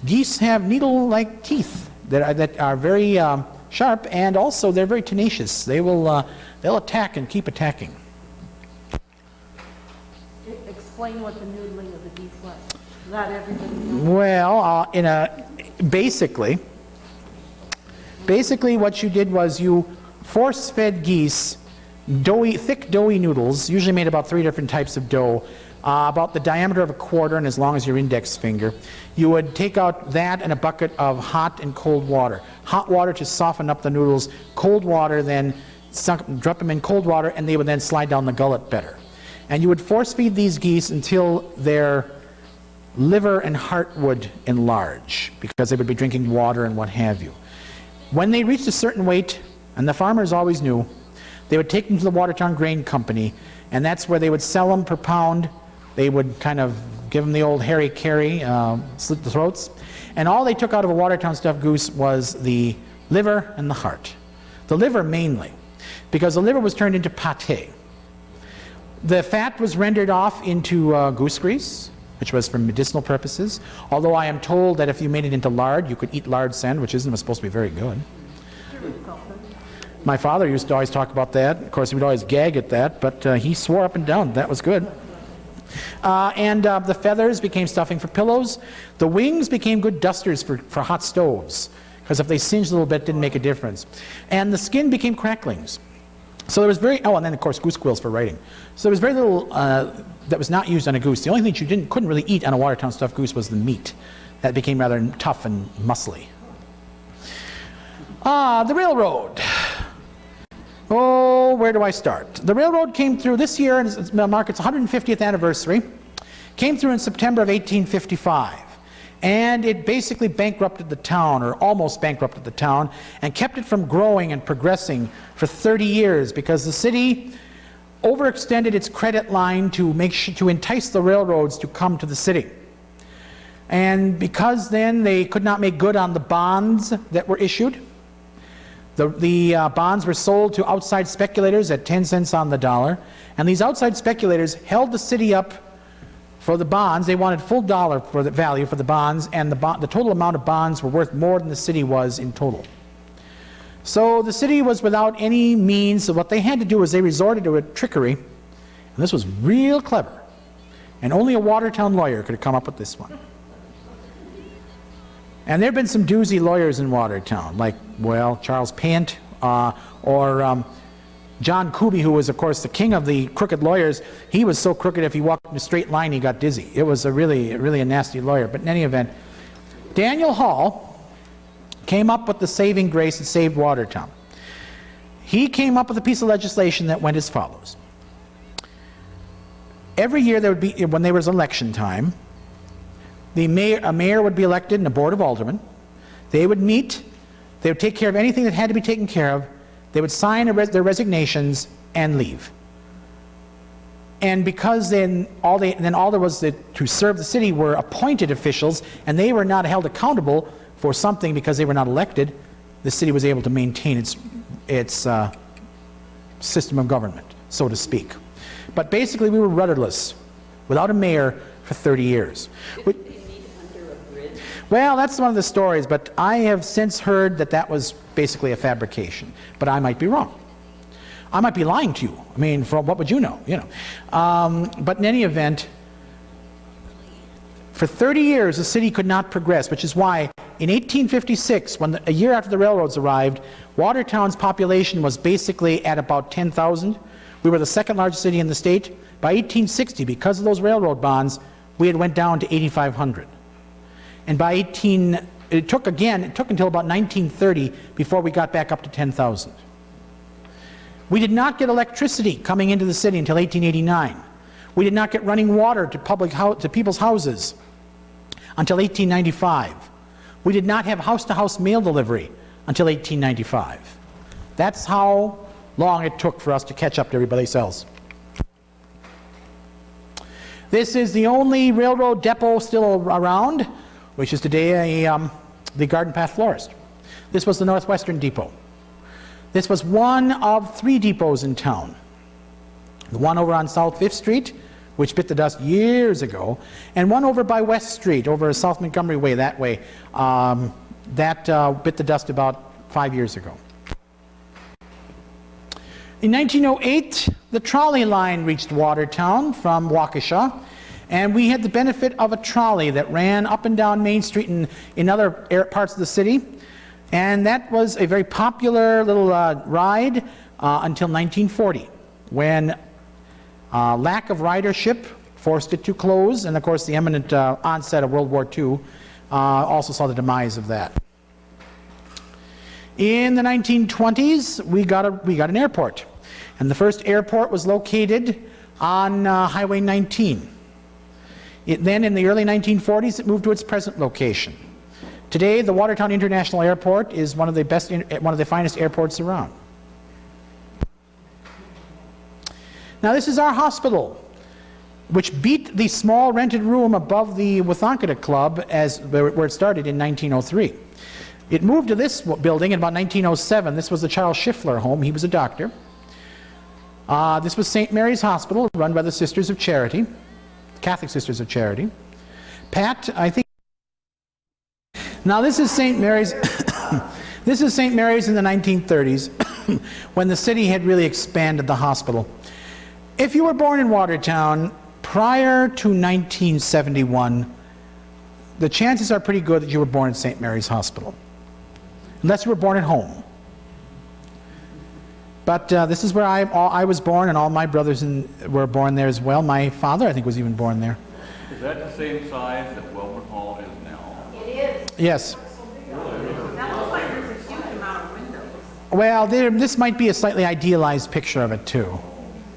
geese have needle-like teeth that are very sharp, and also they're very tenacious. They'll attack and keep attacking. Explain what the noodling of the geese was. Not everybody knows. Well, basically what you did was you force-fed geese thick doughy noodles, usually made about 3 different types of dough, about the diameter of a quarter and as long as your index finger. You would take out that and a bucket of hot and cold water. Hot water to soften up the noodles, cold water then drop them in cold water, and they would then slide down the gullet better. And you would force feed these geese until their liver and heart would enlarge, because they would be drinking water and what have you. When they reached a certain weight, and the farmers always knew, they would take them to the Watertown Grain Company, and that's where they would sell them per pound. They would kind of give them the old Harry Carey, slit the throats. And all they took out of a Watertown stuffed goose was the liver and the heart. The liver mainly, because the liver was turned into pâté. The fat was rendered off into goose grease, which was for medicinal purposes, although I am told that if you made it into lard, you could eat lard sandwiches, and it was supposed to be very good. My father used to always talk about that. Of course, he would always gag at that, but he swore up and down that was good. The feathers became stuffing for pillows. The wings became good dusters for hot stoves, because if they singed a little bit, it didn't make a difference. And the skin became cracklings. So there was and then of course goose quills for writing. So there was very little that was not used on a goose. The only thing you couldn't really eat on a Watertown stuffed goose was the meat. That became rather tough and muscly. The railroad. Oh, where do I start? The railroad came through this year, and it marks its 150th anniversary. Came through in September of 1855. And it basically bankrupted the town, or almost bankrupted the town, and kept it from growing and progressing for 30 years, because the city overextended its credit line to entice the railroads to come to the city. And because then they could not make good on the bonds that were issued, the bonds were sold to outside speculators at 10 cents on the dollar, and these outside speculators held the city up for the bonds. They wanted full dollar for the value for the bonds, and the total amount of bonds were worth more than the city was in total. So the city was without any means, so what they had to do was they resorted to a trickery, And this was real clever. And only a Watertown lawyer could have come up with this one. And there have been some doozy lawyers in Watertown, like, well, Charles Pant, or John Kuby, who was, of course, the king of the crooked lawyers. He was so crooked, if he walked in a straight line, he got dizzy. It was really a nasty lawyer. But in any event, Daniel Hall came up with the saving grace that saved Watertown. He came up with a piece of legislation that went as follows. Every year there would be, when there was election time, a mayor would be elected and a board of aldermen. They would meet, they would take care of anything that had to be taken care of. They would sign their resignations and leave. And because then all there was to serve the city were appointed officials, and they were not held accountable for something because they were not elected, the city was able to maintain its system of government, so to speak. But basically we were rudderless, without a mayor for 30 years. Well, that's one of the stories, but I have since heard that that was basically a fabrication. But I might be wrong. I might be lying to you. I mean, what would you know? But in any event, for 30 years the city could not progress, which is why in 1856, a year after the railroads arrived, Watertown's population was basically at about 10,000. We were the second largest city in the state. By 1860, because of those railroad bonds, we had went down to 8,500. And by it took until about 1930 before we got back up to 10,000. We did not get electricity coming into the city until 1889. We did not get running water to people's houses until 1895. We did not have house-to-house mail delivery until 1895. That's how long it took for us to catch up to everybody else. This is the only railroad depot still around, which is today the Garden Path Florist. This was the Northwestern Depot. This was one of 3 depots in town. The one over on South 5th Street, which bit the dust years ago, and one over by West Street, over South Montgomery Way, that way, that bit the dust about 5 years ago. In 1908, the trolley line reached Watertown from Waukesha, and we had the benefit of a trolley that ran up and down Main Street and in other parts of the city. And that was a very popular little ride until 1940, when lack of ridership forced it to close, and of course the imminent onset of World War II also saw the demise of that. In the 1920s, we got an airport, and the first airport was located on Highway 19. Then in the early 1940s, it moved to its present location. Today, the Watertown International Airport is one of the finest airports around. Now, this is our hospital, which beat the small rented room above the Withonkata Club where it started in 1903. It moved to this building in about 1907. This was the Charles Schiffler home. He was a doctor. This was St. Mary's Hospital, run by the Sisters of Charity, Catholic Sisters of Charity. Pat, I think. Now this is St. Mary's. This is St. Mary's in the 1930s, when the city had really expanded the hospital. If you were born in Watertown prior to 1971, the chances are pretty good that you were born at St. Mary's Hospital, unless you were born at home. But this is where I was born, and all my brothers were born there as well. My father, I think, was even born there. Is that the same size that Wellman Hall is now? It is. Yes. That looks like there's a huge amount of windows. Well, this might be a slightly idealized picture of it, too.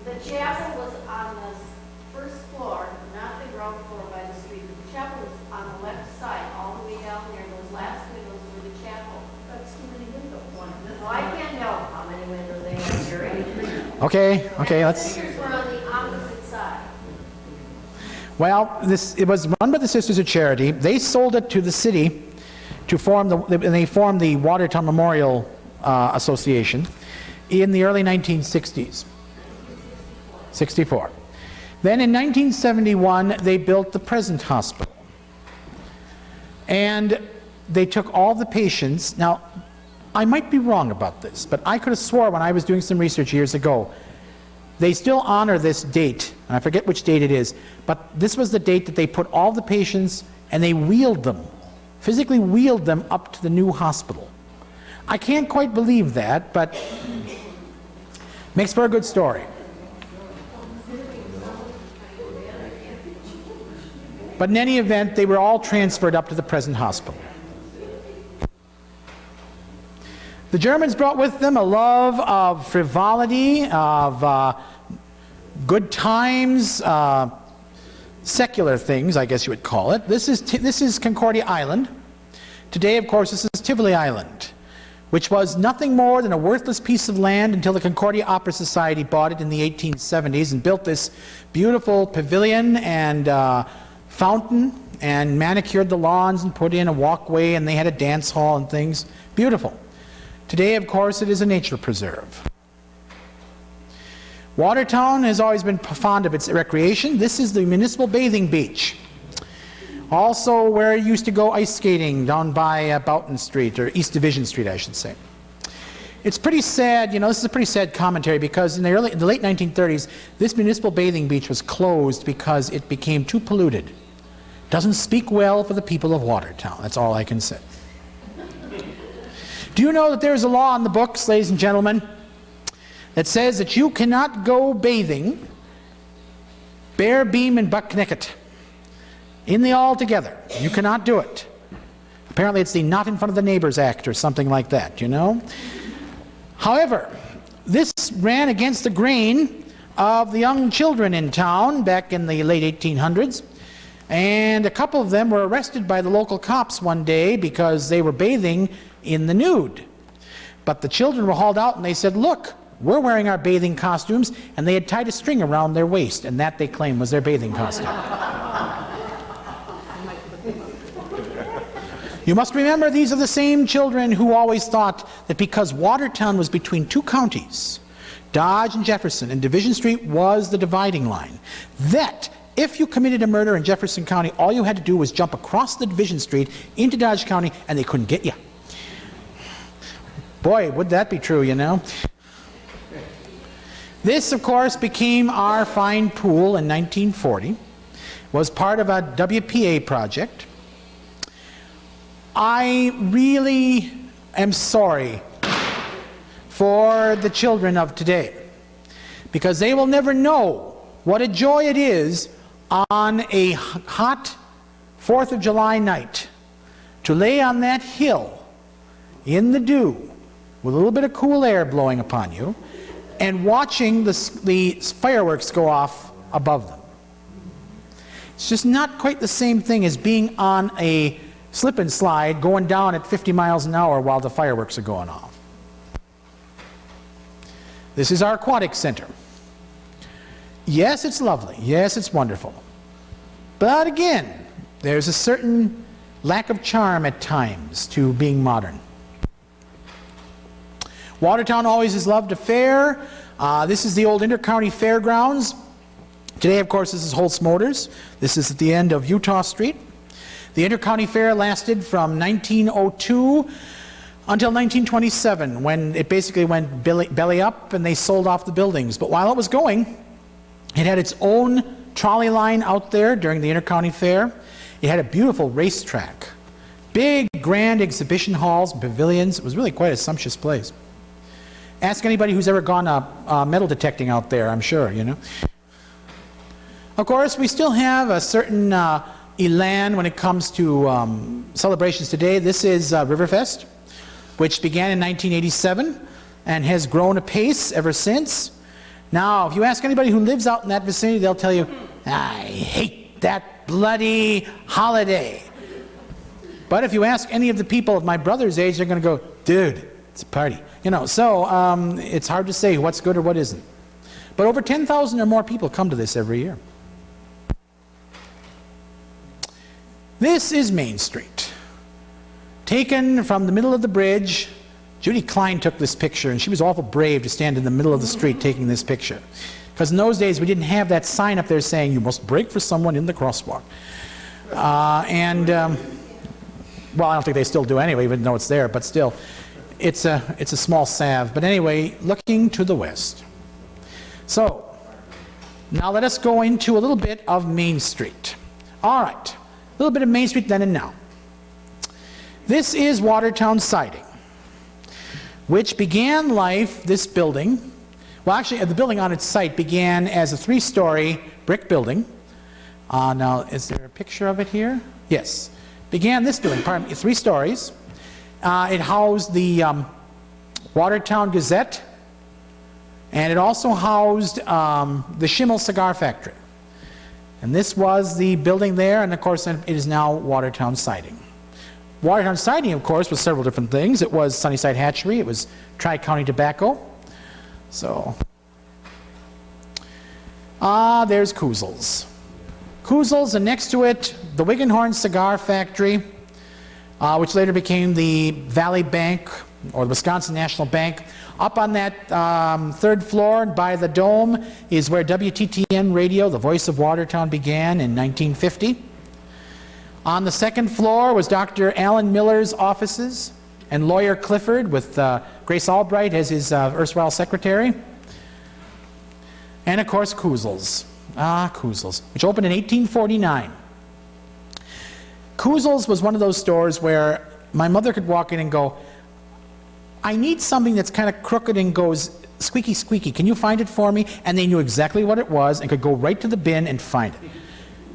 The chapel was on the first floor, not the ground floor by the street. The chapel was on the left side, all the way down there. Those last windows were the chapel. That's too many windows. Well, I can't know how many windows they have here. Okay, let's... The pictures were on the opposite side. Well, it was run by the Sisters of Charity. They sold it to the city to form they formed the Watertown Memorial Association in the early 1960s. 64. Then in 1971, they built the present hospital. And they took all the patients. Now, I might be wrong about this, but I could have swore when I was doing some research years ago, They still honor this date, and I forget which date it is, but this was the date that they put all the patients and they wheeled them, physically wheeled them up to the new hospital. I can't quite believe that, but makes for a good story. But in any event, they were all transferred up to the present hospital. The Germans brought with them a love of frivolity, of good times, secular things, I guess you would call it. This is Concordia Island. Today, of course, this is Tivoli Island, which was nothing more than a worthless piece of land until the Concordia Opera Society bought it in the 1870s and built this beautiful pavilion and fountain and manicured the lawns and put in a walkway, and they had a dance hall and things. Beautiful. Today, of course, it is a nature preserve. Watertown has always been fond of its recreation. This is the municipal bathing beach. Also where you used to go ice skating down by Boughton Street, or East Division Street, I should say. It's pretty sad, you know, this is a pretty sad commentary, because in the late 1930s, this municipal bathing beach was closed because it became too polluted. Doesn't speak well for the people of Watertown. That's all I can say. Do you know that there is a law in the books, ladies and gentlemen, that says that you cannot go bathing bare beam and buck naked in the all together? You cannot do it. Apparently it's the Not in Front of the Neighbors Act or something like that, you know. However, this ran against the grain of the young children in town back in the late 1800s, and a couple of them were arrested by the local cops one day because they were bathing in the nude. But the children were hauled out and they said, look, we're wearing our bathing costumes, and they had tied a string around their waist, and that they claimed was their bathing costume. You must remember, these are the same children who always thought that because Watertown was between two counties, Dodge and Jefferson, and Division Street was the dividing line, that if you committed a murder in Jefferson County, all you had to do was jump across the Division Street into Dodge County, and they couldn't get you. Boy, would that be true, you know. This, of course, became our fine pool in 1940, was part of a WPA project. I really am sorry for the children of today, because they will never know what a joy it is on a hot 4th of July night to lay on that hill in the dew with a little bit of cool air blowing upon you and watching the fireworks go off above them. It's just not quite the same thing as being on a slip and slide going down at 50 miles an hour while the fireworks are going off. This is our aquatic center. Yes, it's lovely. Yes, it's wonderful. But again, there's a certain lack of charm at times to being modern. Watertown always has loved a fair. This is the old Intercounty Fairgrounds. Today, of course, this is Holtz Motors. This is at the end of Utah Street. The Intercounty Fair lasted from 1902 until 1927, when it basically went belly up and they sold off the buildings. But while it was going, it had its own trolley line out there during the Intercounty Fair. It had a beautiful racetrack, big, grand exhibition halls and pavilions. It was really quite a sumptuous place. Ask anybody who's ever gone metal detecting out there, I'm sure, you know. Of course, we still have a certain elan when it comes to celebrations today. This is Riverfest, which began in 1987 and has grown apace ever since. Now, if you ask anybody who lives out in that vicinity, they'll tell you, I hate that bloody holiday. But if you ask any of the people of my brother's age, they're going to go, dude, it's a party. You know, so it's hard to say what's good or what isn't. But over 10,000 or more people come to this every year. This is Main Street, taken from the middle of the bridge. Judy Klein took this picture, and she was awful brave to stand in the middle of the street taking this picture. Because in those days, we didn't have that sign up there saying, you must brake for someone in the crosswalk. Well, I don't think they still do anyway, even though it's there, but still. It's a small salve. But anyway, looking to the west. So, now let us go into a little bit of Main Street. All right, a little bit of Main Street then and now. This is Watertown Siding, which began life, this building, well actually the building on its site began as a 3-story brick building. Now, is there a picture of it here? Yes. Began this building, 3 stories. It housed the Watertown Gazette, and it also housed the Schimmel Cigar Factory. And this was the building there, and of course it is now Watertown Siding. Watertown Siding, of course, was several different things. It was Sunnyside Hatchery, it was Tri-County Tobacco. So, there's Kuzel's. Kuzel's, and next to it, the Wiggenhorn Cigar Factory, which later became the Valley Bank, or the Wisconsin National Bank. Up on that 3rd floor by the dome is where WTTN Radio, the voice of Watertown, began in 1950. On the 2nd floor was Dr. Alan Miller's offices, and lawyer Clifford with Grace Albright as his erstwhile secretary. And of course, Kuzel's. Kuzel's, which opened in 1849. Kuzel's was one of those stores where my mother could walk in and go, I need something that's kind of crooked and goes squeaky, squeaky. Can you find it for me? And they knew exactly what it was and could go right to the bin and find it.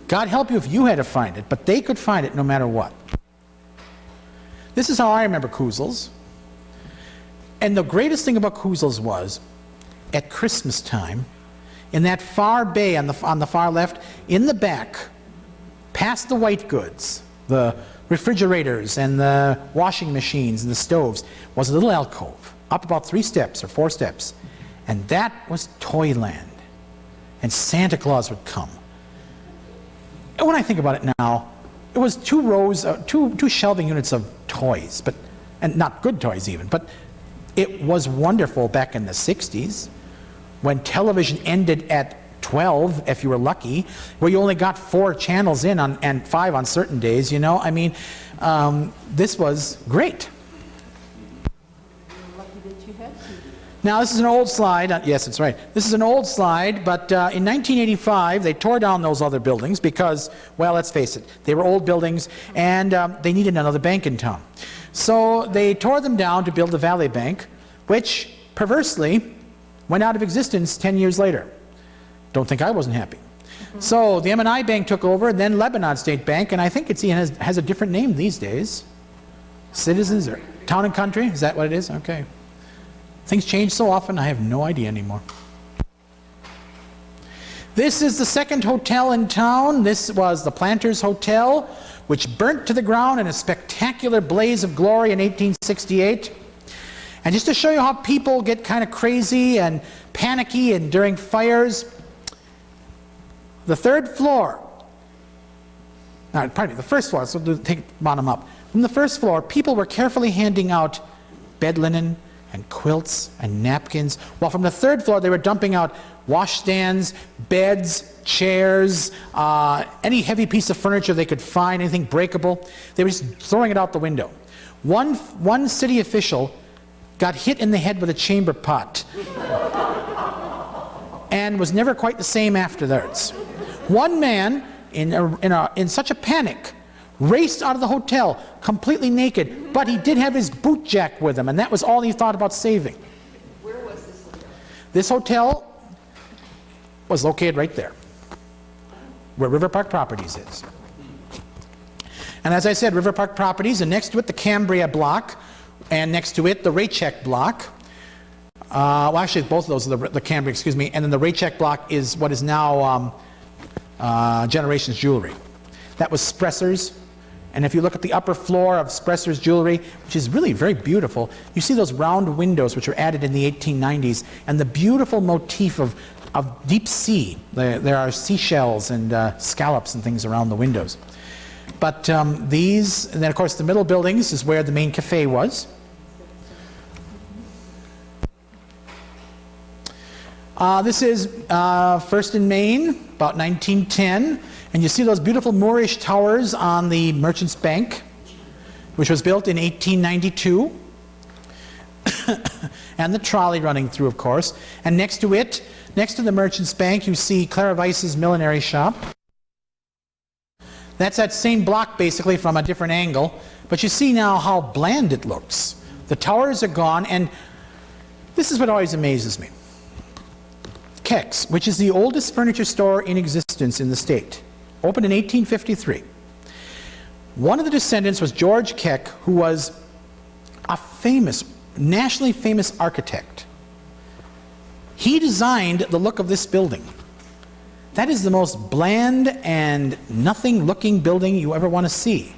God help you if you had to find it, but they could find it no matter what. This is how I remember Kuzel's. And the greatest thing about Kuzel's was, at Christmas time, in that far bay on the far left, in the back, past the white goods, the refrigerators and the washing machines and the stoves, was a little alcove, up about 3 steps or 4 steps. And that was Toyland. And Santa Claus would come. And when I think about it now, it was 2 rows, two shelving units of toys, and not good toys even, but it was wonderful back in the 60s, when television ended at 12, if you were lucky, where you only got 4 channels in and 5 on certain days, you know. I mean, this was great. You're lucky that you had TV. Now, this is an old slide. Yes, that's right. This is an old slide, but in 1985, they tore down those other buildings because, well, let's face it, they were old buildings, and they needed another bank in town. So they tore them down to build the Valley Bank, which, perversely, went out of existence 10 years later. Don't think I wasn't happy. So the M&I Bank took over, and then Lebanon State Bank, and I think it has a different name these days. Citizens or Town and Country, is that what it is? Okay. Things change so often, I have no idea anymore. This is the 2nd hotel in town. This was the Planters Hotel, which burnt to the ground in a spectacular blaze of glory in 1868. And just to show you how people get kind of crazy and panicky and during fires, the 3rd floor, pardon me, the 1st floor, so we'll take bottom up. From the 1st floor, people were carefully handing out bed linen and quilts and napkins, while from the 3rd floor they were dumping out washstands, beds, chairs, any heavy piece of furniture they could find, anything breakable. They were just throwing it out the window. One city official got hit in the head with a chamber pot and was never quite the same afterwards. One man, in such a panic, raced out of the hotel completely naked, but he did have his boot jack with him, and that was all he thought about saving. Where was this hotel? This hotel was located right there, where River Park Properties is. And as I said, River Park Properties, and next to it the Cambria block, and next to it the Raycheck block. Well, actually, both of those are the Cambria, excuse me, and then the Raycheck block is what is now Generations Jewelry. That was Spresser's, and if you look at the upper floor of Spresser's Jewelry, which is really very beautiful, you see those round windows which were added in the 1890s, and the beautiful motif of deep sea. There are seashells and scallops and things around the windows. But these, and then of course the middle buildings is where the main cafe was. This is First and Main, about 1910, and you see those beautiful Moorish towers on the Merchants Bank, which was built in 1892. and the trolley running through, of course. And next to it, next to the Merchants Bank, you see Clara Weiss's millinery shop. That's that same block basically from a different angle, but you see now how bland it looks. The towers are gone, and this is what always amazes me. Keck's, which is the oldest furniture store in existence in the state, opened in 1853. One of the descendants was George Keck, who was a famous, nationally famous architect. He designed the look of this building. That is the most bland and nothing looking building you ever want to see.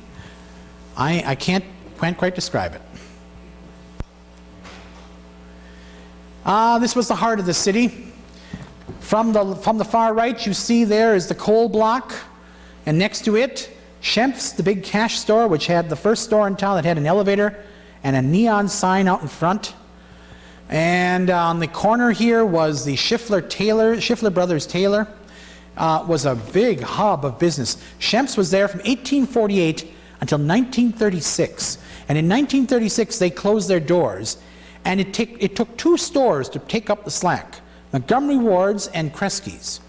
I can't quite describe it. This was the heart of the city. From the far right, you see there is the coal block, and next to it, Schempf's, the big cash store, which had the first store in town that had an elevator and a neon sign out in front. And on the corner here was the Schiffler Brothers Tailor. Was a big hub of business. Schempf's was there from 1848 until 1936. And in 1936, they closed their doors. And it took two stores to take up the slack, Montgomery Ward's and Kresge's.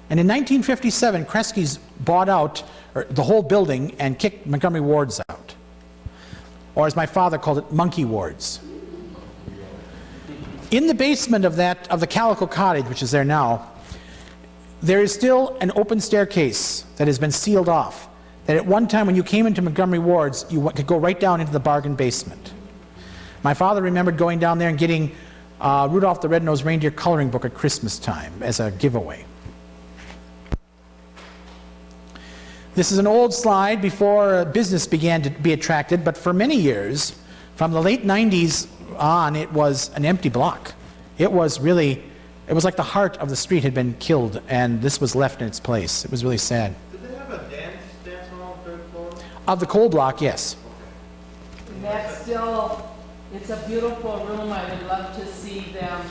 And in 1957, Kresge's bought out the whole building and kicked Montgomery Ward's out. Or as my father called it, Monkey Ward's. In the basement of the Calico Cottage, which is there now, there is still an open staircase that has been sealed off. That at one time when you came into Montgomery Ward's, you could go right down into the bargain basement. My father remembered going down there and getting Rudolph the Red-Nosed Reindeer coloring book at Christmas time as a giveaway. This is an old slide before business began to be attracted, but for many years, from the late 90s on, it was an empty block. It was like the heart of the street had been killed, and this was left in its place. It was really sad. Did they have a dance hall on the third floor? Of the coal block, yes. And that's still, it's a beautiful room. I would love to see them.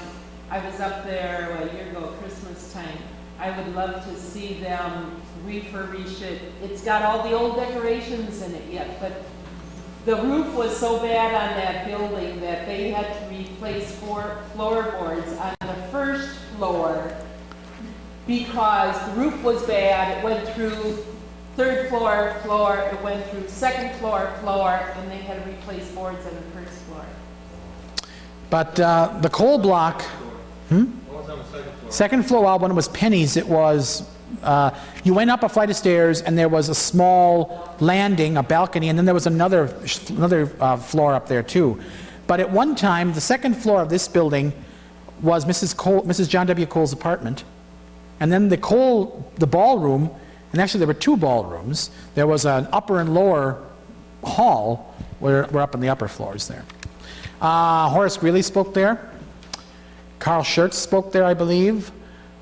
I was up there a year ago, Christmas time. I would love to see them refurbish it. It's got all the old decorations in it yet, but the roof was so bad on that building that they had to replace 4 floorboards on the first floor because the roof was bad. It went through third floor, it went through second floor, and they had to replace boards on the first floor. But the coal block, What was on the second floor? second floor, well, when it was pennies, it was, you went up a flight of stairs and there was a small landing, a balcony, and then there was another floor up there too. But at one time, the second floor of this building was Mrs. John W. Cole's apartment. And then the ballroom, and actually there were 2 ballrooms. There was an upper and lower hall. We're up in the upper floors there. Horace Greeley spoke there. Carl Schurz spoke there, I believe.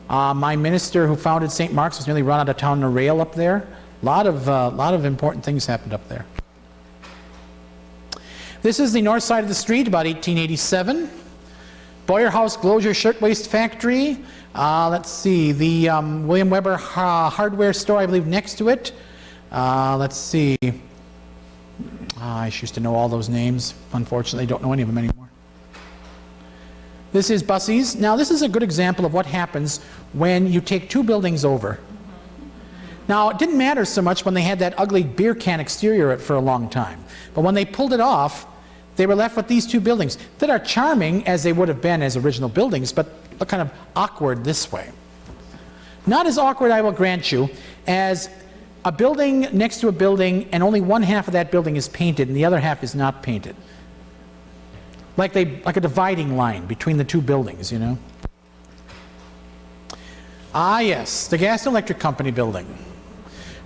My minister who founded St. Mark's was nearly run out of town in a rail up there. A lot of important things happened up there. This is the north side of the street, about 1887. Boyer House Glozier Shirtwaist Factory. Let's see, the William Weber hardware store, I believe, next to it. Let's see. I used to know all those names. Unfortunately, don't know any of them anymore. This is Bussey's. Now, this is a good example of what happens when you take 2 buildings over. Now, it didn't matter so much when they had that ugly beer can exterior for a long time. But when they pulled it off, they were left with these 2 buildings that are charming as they would have been as original buildings, but look kind of awkward this way. Not as awkward, I will grant you, as a building next to a building and only one half of that building is painted and the other half is not painted. Like a dividing line between the 2 buildings, you know. Ah yes, the Gas and Electric Company building,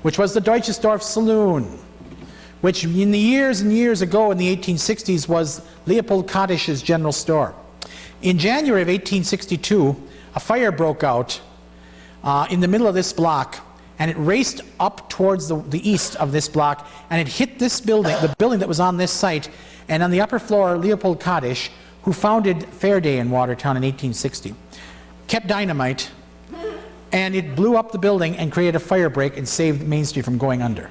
which was the Deutschesdorf Saloon, which in the years and years ago in the 1860s was Leopold Kaddisch's general store. In January of 1862, a fire broke out in the middle of this block, and it raced up towards the east of this block, and it hit this building, the building that was on this site, and on the upper floor, Leopold Kaddisch, who founded Fairday in Watertown in 1860, kept dynamite, and it blew up the building and created a fire break and saved Main Street from going under.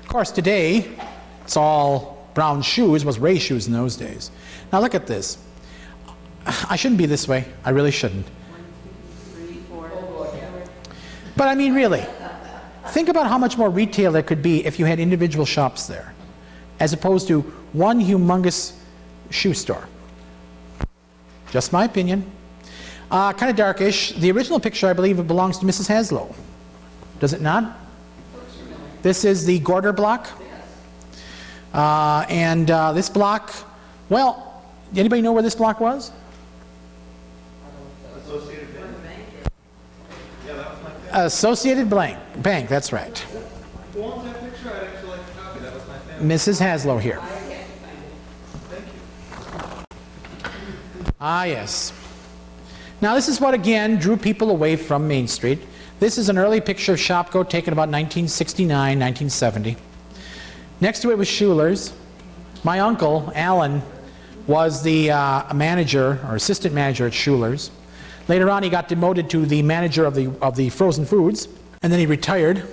Of course, today, it's all brown shoes was Ray shoes in those days. Now look at this. I shouldn't be this way. I really shouldn't. 1, 2, 3, 4. But I mean, really, think about how much more retail there could be if you had individual shops there, as opposed to one humongous shoe store. Just my opinion. Kind of darkish. The original picture, I believe, it belongs to Mrs. Haslow. Does it not? This is the Gorder block. And this block, well, anybody know where this block was? Associated Bank. Yeah, that was my family. Associated Bank, that's right. Who owns that picture? I'd actually like a copy. That was my family. Mrs. Haslow here. Thank you. Ah, yes. Now this is what, again, drew people away from Main Street. This is an early picture of Shopko taken about 1969, 1970. Next to it was Schuler's. My uncle, Alan, was the manager or assistant manager at Schuler's. Later on, he got demoted to the manager of the frozen foods, and then he retired.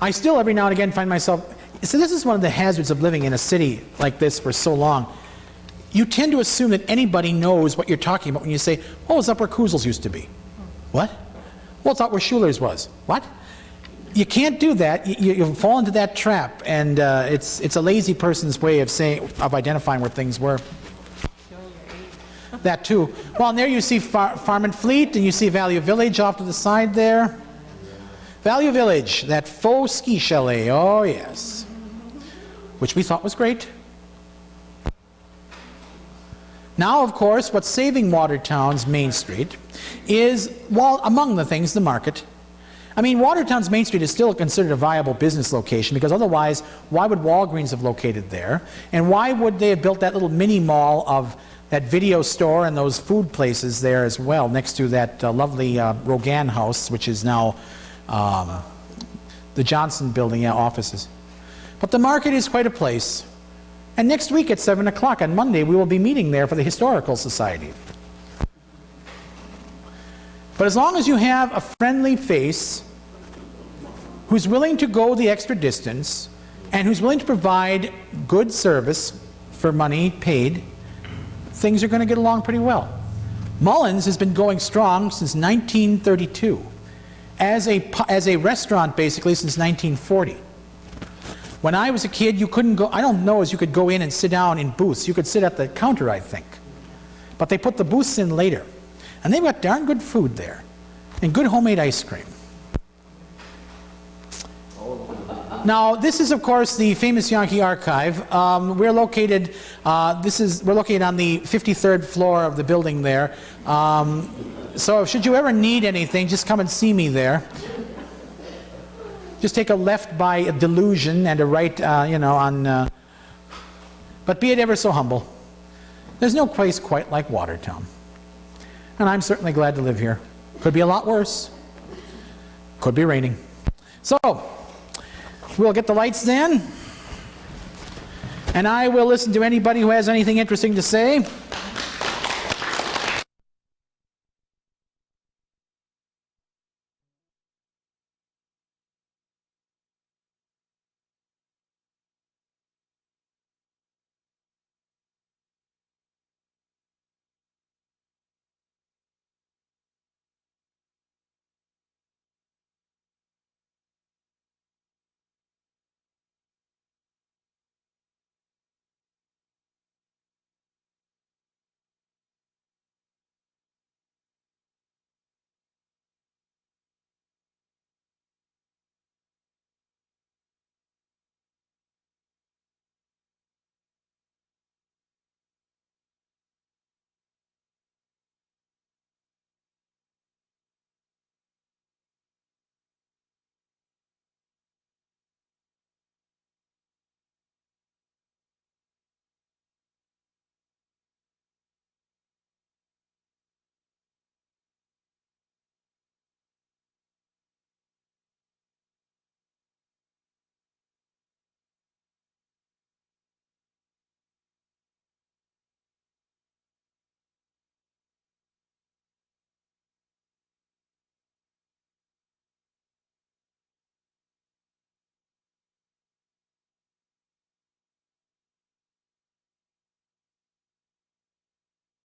I still, every now and again, find myself... So this is one of the hazards of living in a city like this for so long. You tend to assume that anybody knows what you're talking about when you say, oh, it's up where Kuzel's used to be. What? Well, it's out where Schuler's was. What? You can't do that. You fall into that trap, and it's a lazy person's way of identifying where things were. That too. Well, and there you see Farm and Fleet, and you see Value Village off to the side there. Value Village, that faux ski chalet, oh yes, which we thought was great. Now, of course, what's saving Watertown's Main Street is, well, among the things, the market. I mean, Watertown's Main Street is still considered a viable business location, because otherwise, why would Walgreens have located there? And why would they have built that little mini mall of that video store and those food places there as well, next to that lovely Rogan house, which is now the Johnson building, offices. But the market is quite a place. And next week at 7 o'clock on Monday, we will be meeting there for the Historical Society. But as long as you have a friendly face who's willing to go the extra distance and who's willing to provide good service for money paid, things are going to get along pretty well. Mullins has been going strong since 1932, as a restaurant basically since 1940. When I was a kid, you couldn't go, I don't know as you could go in and sit down in booths. You could sit at the counter, I think. But they put the booths in later. And they've got darn good food there, and good homemade ice cream. Now, this is, of course, the famous Jannke Archive. We're located on the 53rd floor of the building there. So should you ever need anything, just come and see me there. Just take a left by Delusion and a right, but be it ever so humble. There's no place quite like Watertown. And I'm certainly glad to live here. Could be a lot worse. Could be raining. So, we'll get the lights then. And I will listen to anybody who has anything interesting to say.